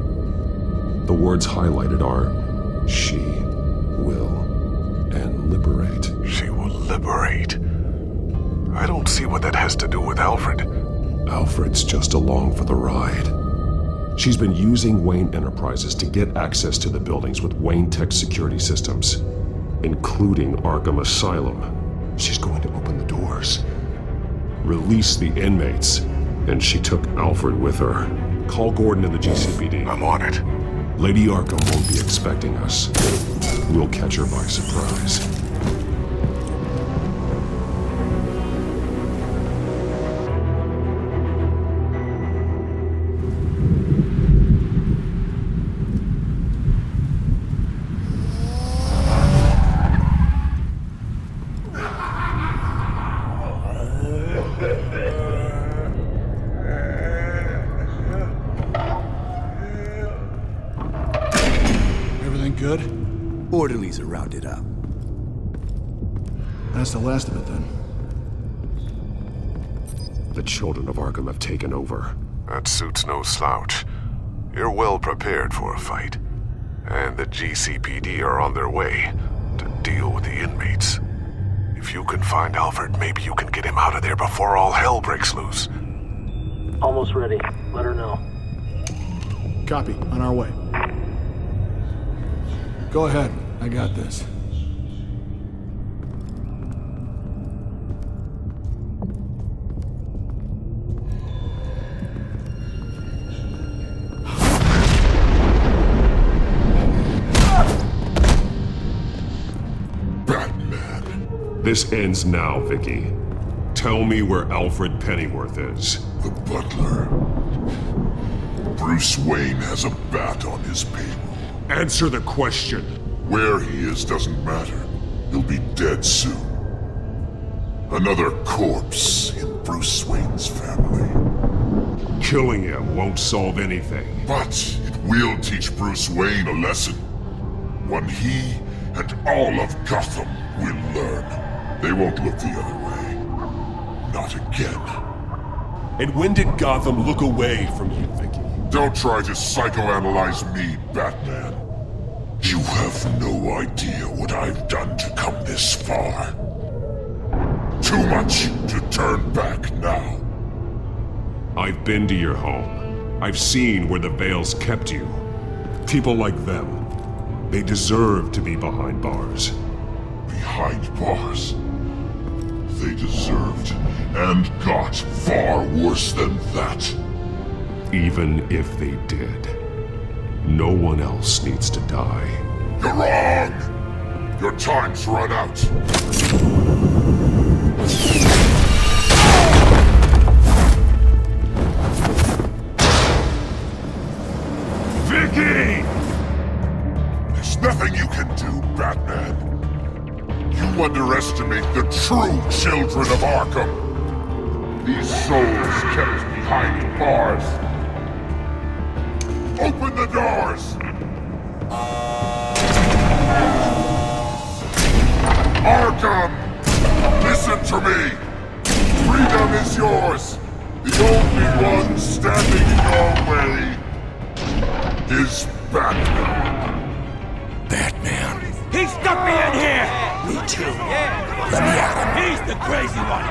C: The words highlighted are, she will, and liberate.
E: She will liberate. I don't see what that has to do with Alfred.
C: Alfred's just along for the ride. She's been using Wayne Enterprises to get access to the buildings with Wayne Tech security systems, including Arkham Asylum. She's going to open the doors, release the inmates, and she took Alfred with her. Call Gordon and the GCPD.
E: I'm on it.
C: Lady Arkham won't be expecting us. We'll catch her by surprise.
P: Good?
F: Orderlies are rounded up.
P: That's the last of it, then.
C: The children of Arkham have taken over.
E: That suit's no slouch. You're well prepared for a fight. And the GCPD are on their way to deal with the inmates. If you can find Alfred, maybe you can get him out of there before all hell breaks loose.
Q: Almost ready. Let her know.
P: Copy. On our way. Go ahead. I got this.
E: Batman.
C: This ends now, Vicky. Tell me where Alfred Pennyworth is.
E: The butler. Bruce Wayne has a bat on his payroll.
C: Answer the question.
E: Where he is doesn't matter. He'll be dead soon. Another corpse in Bruce Wayne's family.
C: Killing him won't solve anything.
E: But it will teach Bruce Wayne a lesson. One he and all of Gotham will learn. They won't look the other way. Not again.
C: And when did Gotham look away from you, Vicky?
E: Don't try to psychoanalyze me, Batman. You have no idea what I've done to come this far. Too much to turn back now.
C: I've been to your home. I've seen where the Vales kept you. People like them, they deserve to be behind bars.
E: Behind bars? they deserved, and got far worse than that.
M: Even if they did, no one else needs to die.
E: You're wrong! Your time's run out. Vicky! There's nothing you can do, Batman. You underestimate the true children of Arkham. These souls kept behind bars. Open the doors! Arkham! Listen to me! Freedom is yours! The only one standing in your way is Batman.
F: Batman. He stuck me in here! Me too. Let me at him. He's the crazy one.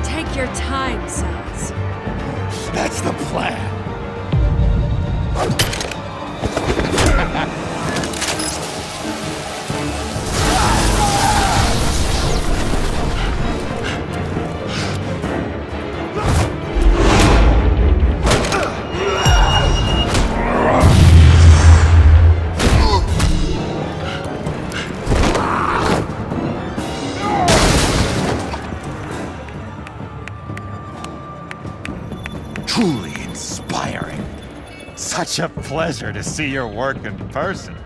J: Take your time, Sans.
B: That's the plan. Truly inspiring. Such a pleasure to see your work in person.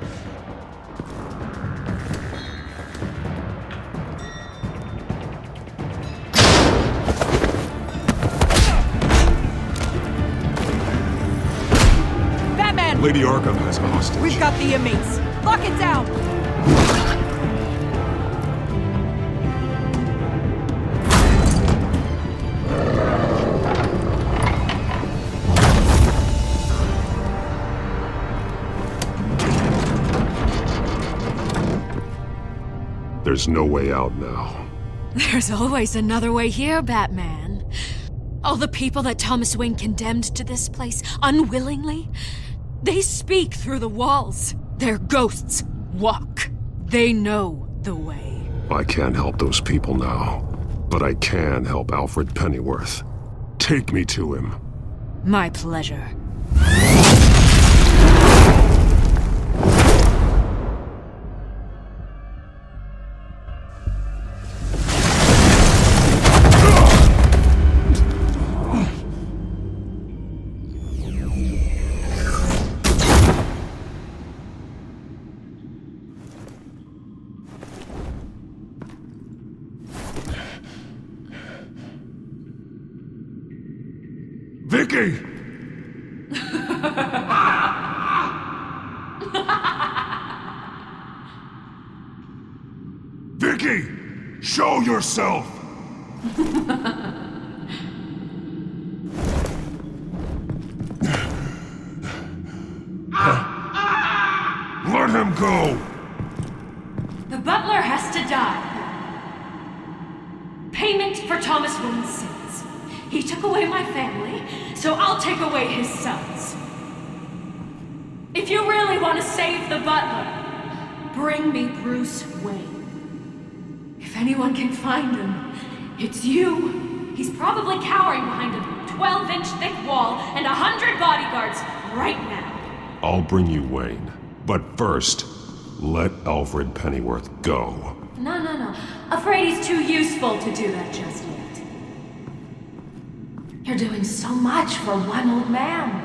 M: Lady Arkham has a hostage.
O: We've got the inmates. Lock it down!
M: There's no way out now.
J: There's always another way here, Batman. All the people that Thomas Wayne condemned to this place unwillingly, they speak through the walls. Their ghosts walk. They know the way.
M: I can't help those people now, but I can help Alfred Pennyworth. Take me to him.
J: My pleasure.
E: Vicky! Vicky! Show yourself! Let him go!
J: The butler has to die. Payment for Thomas Wayne's sins. He took away my family, so I'll take away his sons. If you really want to save the butler, bring me Bruce Wayne. If anyone can find him, it's you. He's probably cowering behind a 12-inch thick wall and 100 bodyguards right now.
M: I'll bring you Wayne. But first, let Alfred Pennyworth go.
J: No. Afraid he's too useful to do that just yet. You're doing so much for one old man.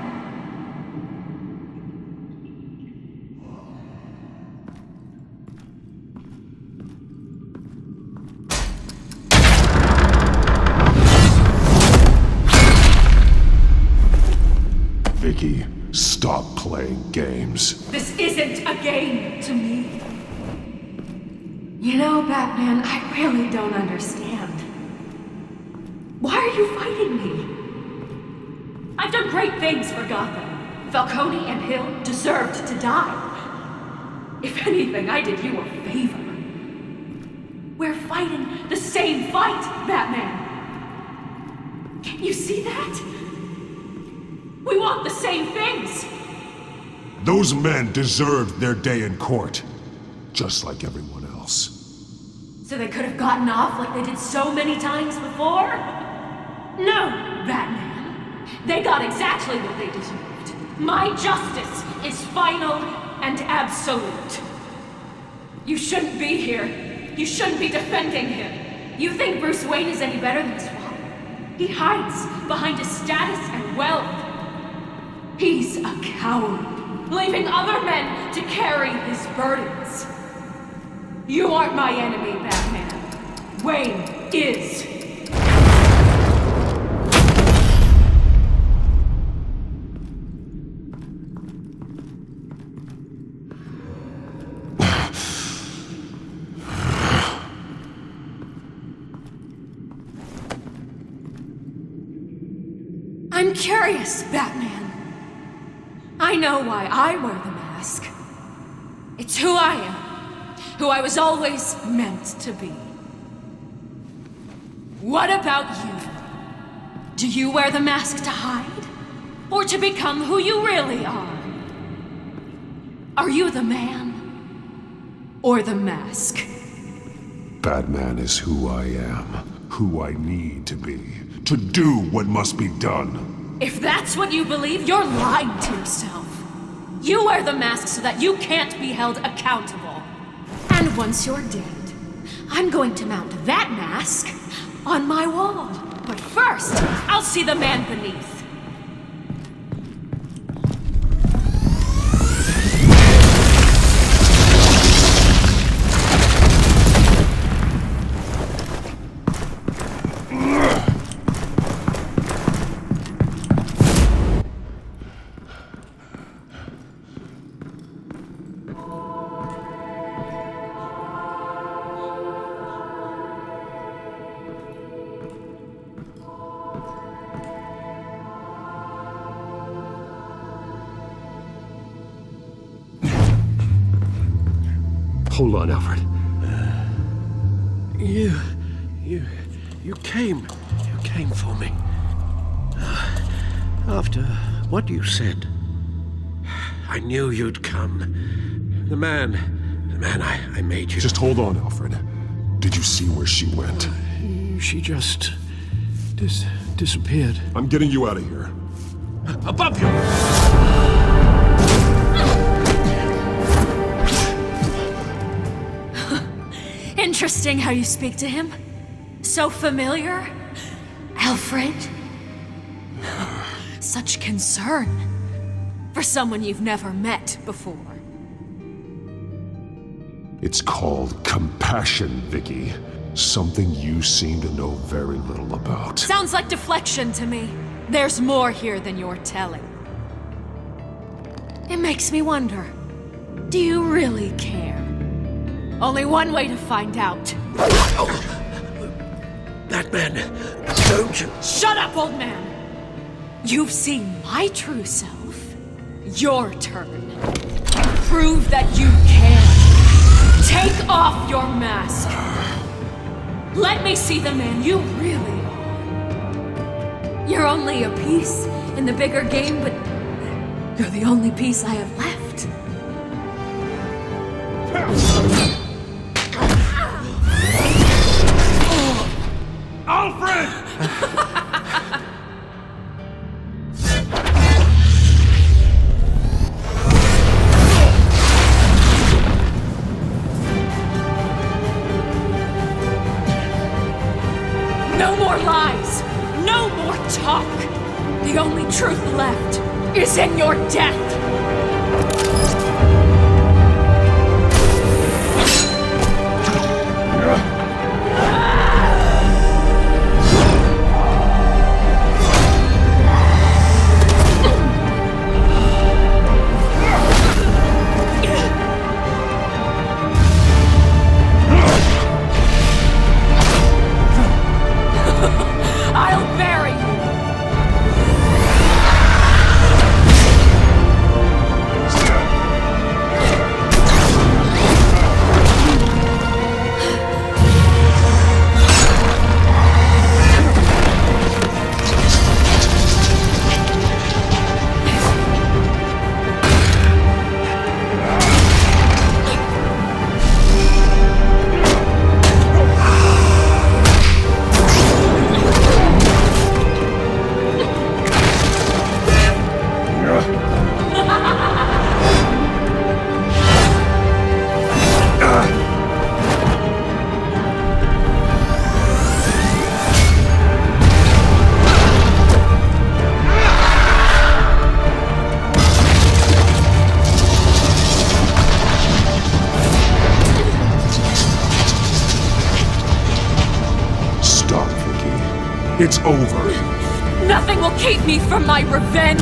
M: Vicky, stop playing games.
J: This isn't a game to me. You know, Batman, I really don't understand. Why are you fighting me? I've done great things for Gotham. Falcone and Hill deserved to die. If anything, I did you a favor. We're fighting the same fight, Batman. Can't you see that? We want the same things.
M: Those men deserved their day in court, just like everyone else.
J: So they could have gotten off like they did so many times before? No, Batman. They got exactly what they deserved. My justice is final and absolute. You shouldn't be here. You shouldn't be defending him. You think Bruce Wayne is any better than his father? He hides behind his status and wealth. He's a coward, leaving other men to carry his burdens. You aren't my enemy, Batman. Wayne is. I'm curious, Batman. I know why I wear the mask. It's who I am. Who I was always meant to be. What about you? Do you wear the mask to hide? Or to become who you really are? Are you the man? Or the mask?
M: Batman is who I am, who I need to be, to do what must be done.
J: If that's what you believe, you're lying to yourself. You wear the mask so that you can't be held accountable. And once you're dead, I'm going to mount that mask on my wall. But first, I'll see the man beneath.
C: Hold on, Alfred.
L: You came for me. After what you said, I knew you'd come. The man I made you.
M: Just hold on, Alfred. Did you see where she went?
L: She just disappeared.
M: I'm getting you out of here.
I: Above you!
J: Interesting how you speak to him. So familiar. Alfred. Such concern for someone you've never met before.
M: It's called compassion, Vicky. Something you seem to know very little about.
J: Sounds like deflection to me. There's more here than you're telling. It makes me wonder, do you really care? Only one way to find out.
L: That man, don't you...
J: Shut up, old man! You've seen my true self. Your turn. Prove that you can. Take off your mask. Let me see the man you really are. You're only a piece in the bigger game, but you're the only piece I have left.
I: Alfred!
J: No more lies! No more talk! The only truth left is in your death! I'll bury you!
M: It's over.
J: Nothing will keep me from my revenge!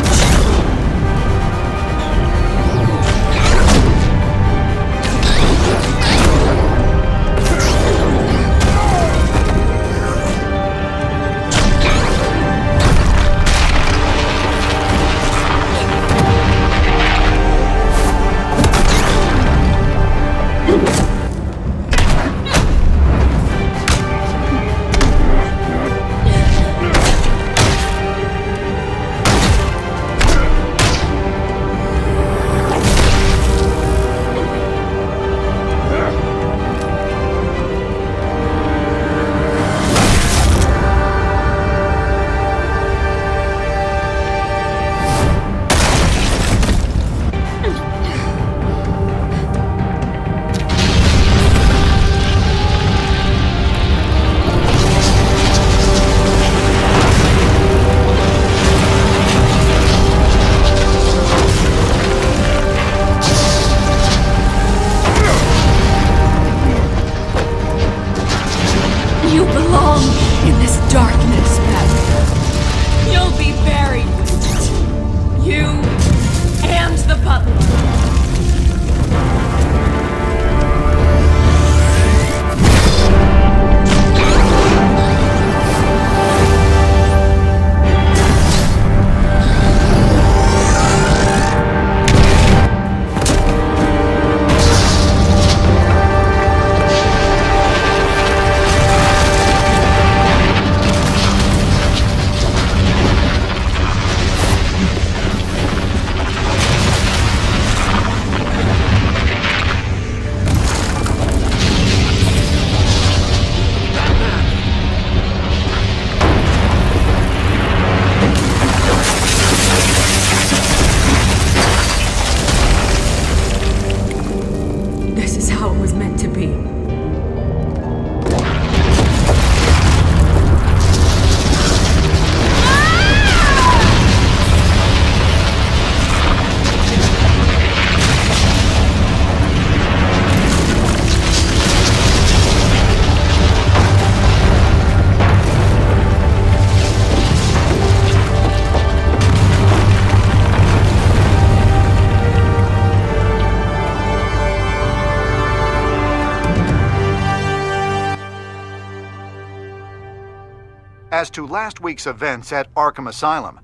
G: As to last week's events at Arkham Asylum,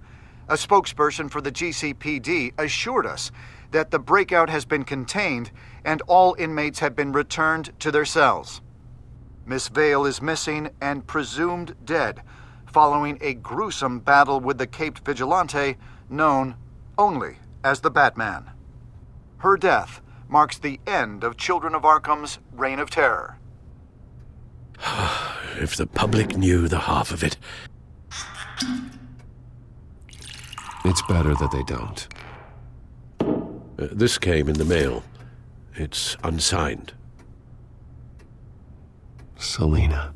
G: a spokesperson for the GCPD assured us that the breakout has been contained and all inmates have been returned to their cells. Miss Vale is missing and presumed dead following a gruesome battle with the caped vigilante known only as the Batman. Her death marks the end of Children of Arkham's reign of terror.
L: If the public knew the half of it.
C: It's better that they don't.
L: This came in the mail. It's unsigned.
C: Selina.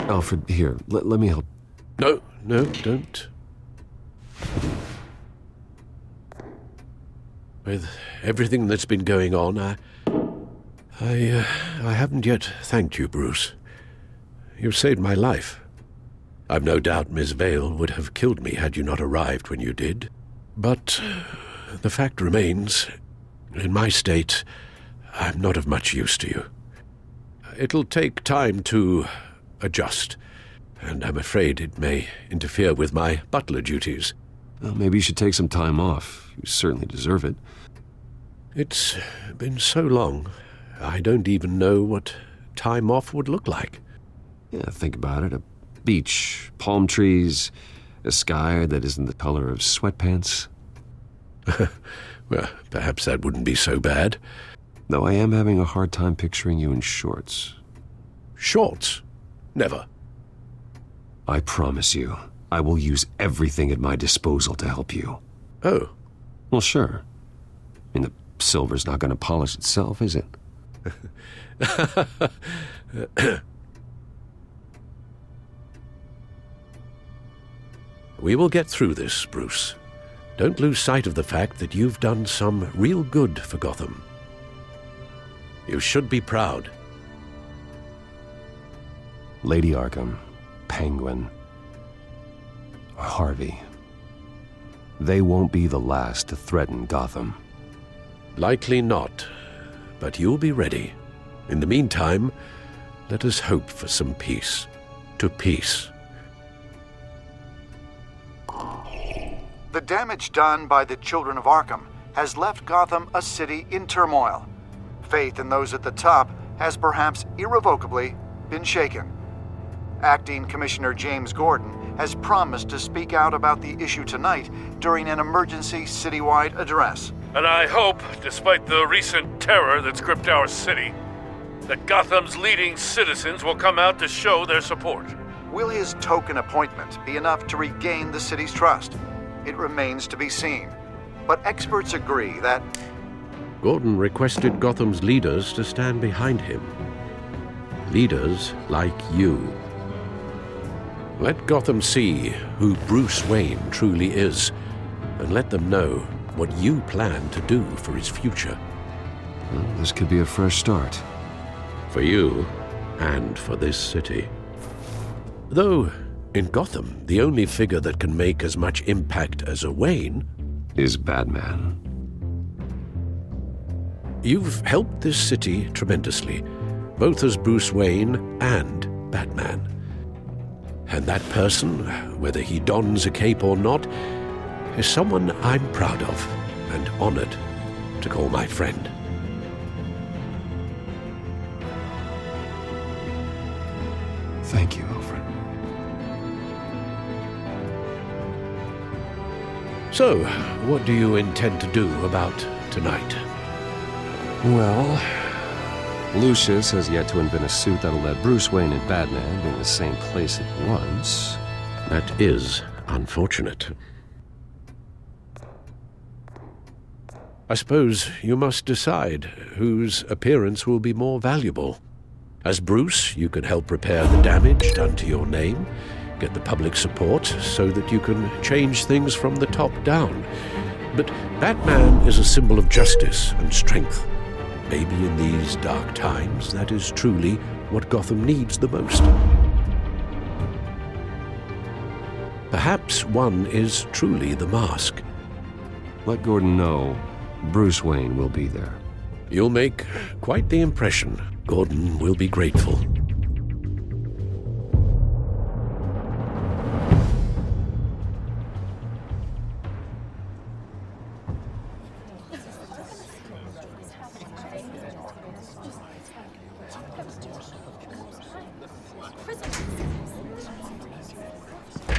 C: Alfred, here, let me help.
L: No, don't. With everything that's been going on, I haven't yet thanked you, Bruce. You've saved my life. I've no doubt Miss Vale would have killed me had you not arrived when you did. But the fact remains, in my state, I'm not of much use to you. It'll take time to adjust, and I'm afraid it may interfere with my butler duties.
C: Well, maybe you should take some time off. You certainly deserve it.
L: It's been so long, I don't even know what time off would look like.
C: Yeah, think about it. A beach, palm trees, a sky that isn't the color of sweatpants.
L: Well, perhaps that wouldn't be so bad.
C: Though I am having a hard time picturing you in shorts.
L: Shorts? Never.
C: I promise you, I will use everything at my disposal to help you.
L: Oh.
C: Well, sure. I mean, the silver's not going to polish itself, is it?
L: We will get through this, Bruce. Don't lose sight of the fact that you've done some real good for Gotham. You should be proud.
C: Lady Arkham, Penguin, Harvey. They won't be the last to threaten Gotham.
L: Likely not, but you'll be ready. In the meantime, let us hope for some peace. To peace.
G: The damage done by the Children of Arkham has left Gotham a city in turmoil. Faith in those at the top has perhaps irrevocably been shaken. Acting Commissioner James Gordon has promised to speak out about the issue tonight during an emergency citywide address.
I: And I hope, despite the recent terror that's gripped our city, that Gotham's leading citizens will come out to show their support.
G: Will his token appointment be enough to regain the city's trust? It remains to be seen. But experts agree that
L: Gordon requested Gotham's leaders to stand behind him. Leaders like you. Let Gotham see who Bruce Wayne truly is, and let them know what you plan to do for his future.
C: Well, this could be a fresh start.
L: For you, and for this city. Though, in Gotham, the only figure that can make as much impact as a Wayne
C: is Batman.
L: You've helped this city tremendously, both as Bruce Wayne and Batman. And that person, whether he dons a cape or not, is someone I'm proud of and honored to call my friend.
C: Thank you, Alfred.
L: So, what do you intend to do about tonight?
C: Well, Lucius has yet to invent a suit that'll let Bruce Wayne and Batman be in the same place at once.
L: That is unfortunate. I suppose you must decide whose appearance will be more valuable. As Bruce, you can help repair the damage done to your name, get the public support so that you can change things from the top down. But Batman is a symbol of justice and strength. Maybe in these dark times, that is truly what Gotham needs the most. Perhaps one is truly the mask.
C: Let Gordon know Bruce Wayne will be there.
L: You'll make quite the impression. Gordon will be grateful.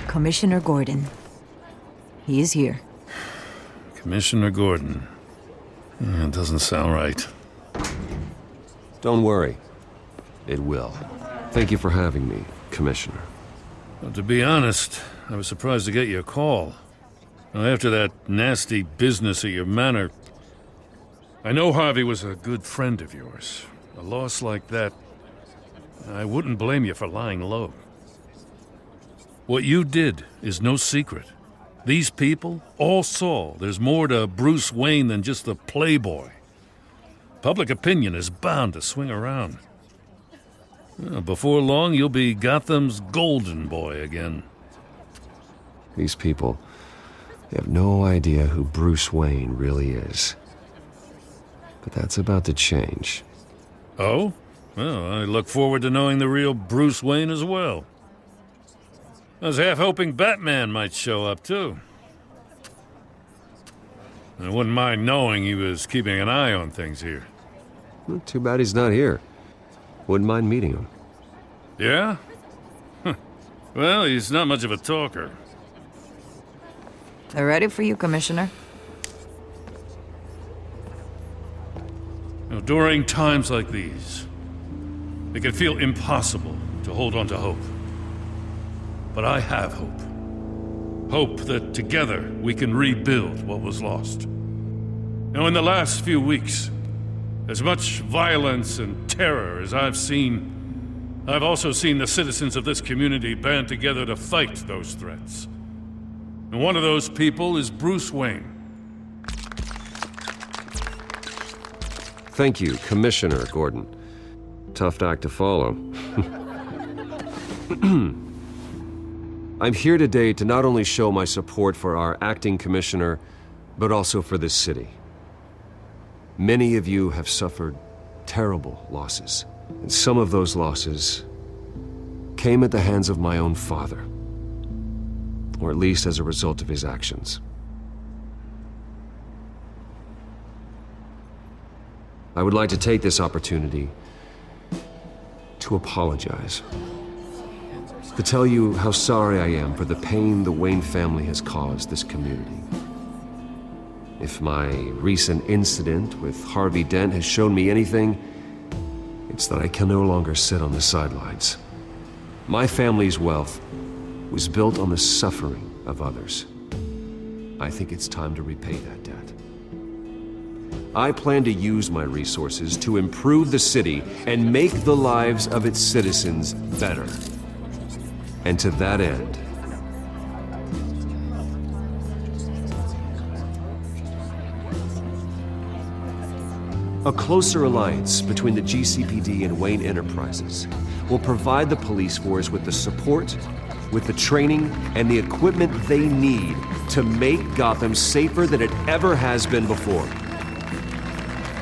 R: Commissioner Gordon. He is here.
I: Commissioner Gordon. It doesn't sound right.
C: Don't worry. It will. Thank you for having me, Commissioner.
I: Well, to be honest, I was surprised to get your call. Now, after that nasty business at your manor, I know Harvey was a good friend of yours. A loss like that, I wouldn't blame you for lying low. What you did is no secret. These people all saw there's more to Bruce Wayne than just a playboy. Public opinion is bound to swing around. Before long, you'll be Gotham's golden boy again.
C: These people, they have no idea who Bruce Wayne really is. But that's about to change.
I: Oh? Well, I look forward to knowing the real Bruce Wayne as well. I was half hoping Batman might show up, too. I wouldn't mind knowing he was keeping an eye on things here.
C: Well, too bad he's not here. Wouldn't mind meeting him.
I: Yeah? Well, he's not much of a talker.
R: They're ready for you, Commissioner.
I: During times like these, it can feel impossible to hold on to hope. But I have hope. Hope that together we can rebuild what was lost. Now, in the last few weeks, as much violence and terror as I've seen, I've also seen the citizens of this community band together to fight those threats. And one of those people is Bruce Wayne.
C: Thank you, Commissioner Gordon. Tough act to follow. I'm here today to not only show my support for our acting commissioner, but also for this city. Many of you have suffered terrible losses, and some of those losses came at the hands of my own father, or at least as a result of his actions. I would like to take this opportunity to apologize. To tell you how sorry I am for the pain the Wayne family has caused this community. If my recent incident with Harvey Dent has shown me anything, it's that I can no longer sit on the sidelines. My family's wealth was built on the suffering of others. I think it's time to repay that debt. I plan to use my resources to improve the city and make the lives of its citizens better. And to that end, a closer alliance between the GCPD and Wayne Enterprises will provide the police force with the support, with the training, and the equipment they need to make Gotham safer than it ever has been before.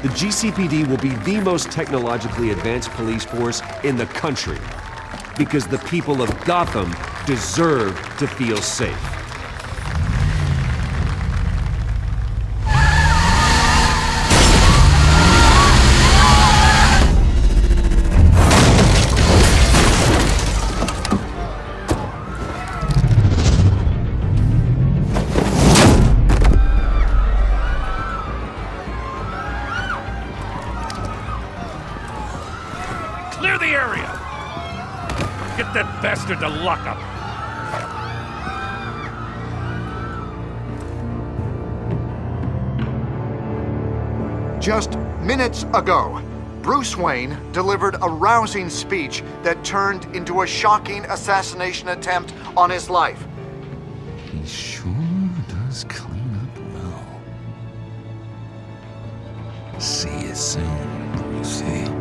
C: The GCPD will be the most technologically advanced police force in the country, because the people of Gotham deserve to feel safe.
I: Clear the area! Get that bastard to lockup!
G: Just minutes ago, Bruce Wayne delivered a rousing speech that turned into a shocking assassination attempt on his life.
A: He sure does clean up well. See you soon, Brucey.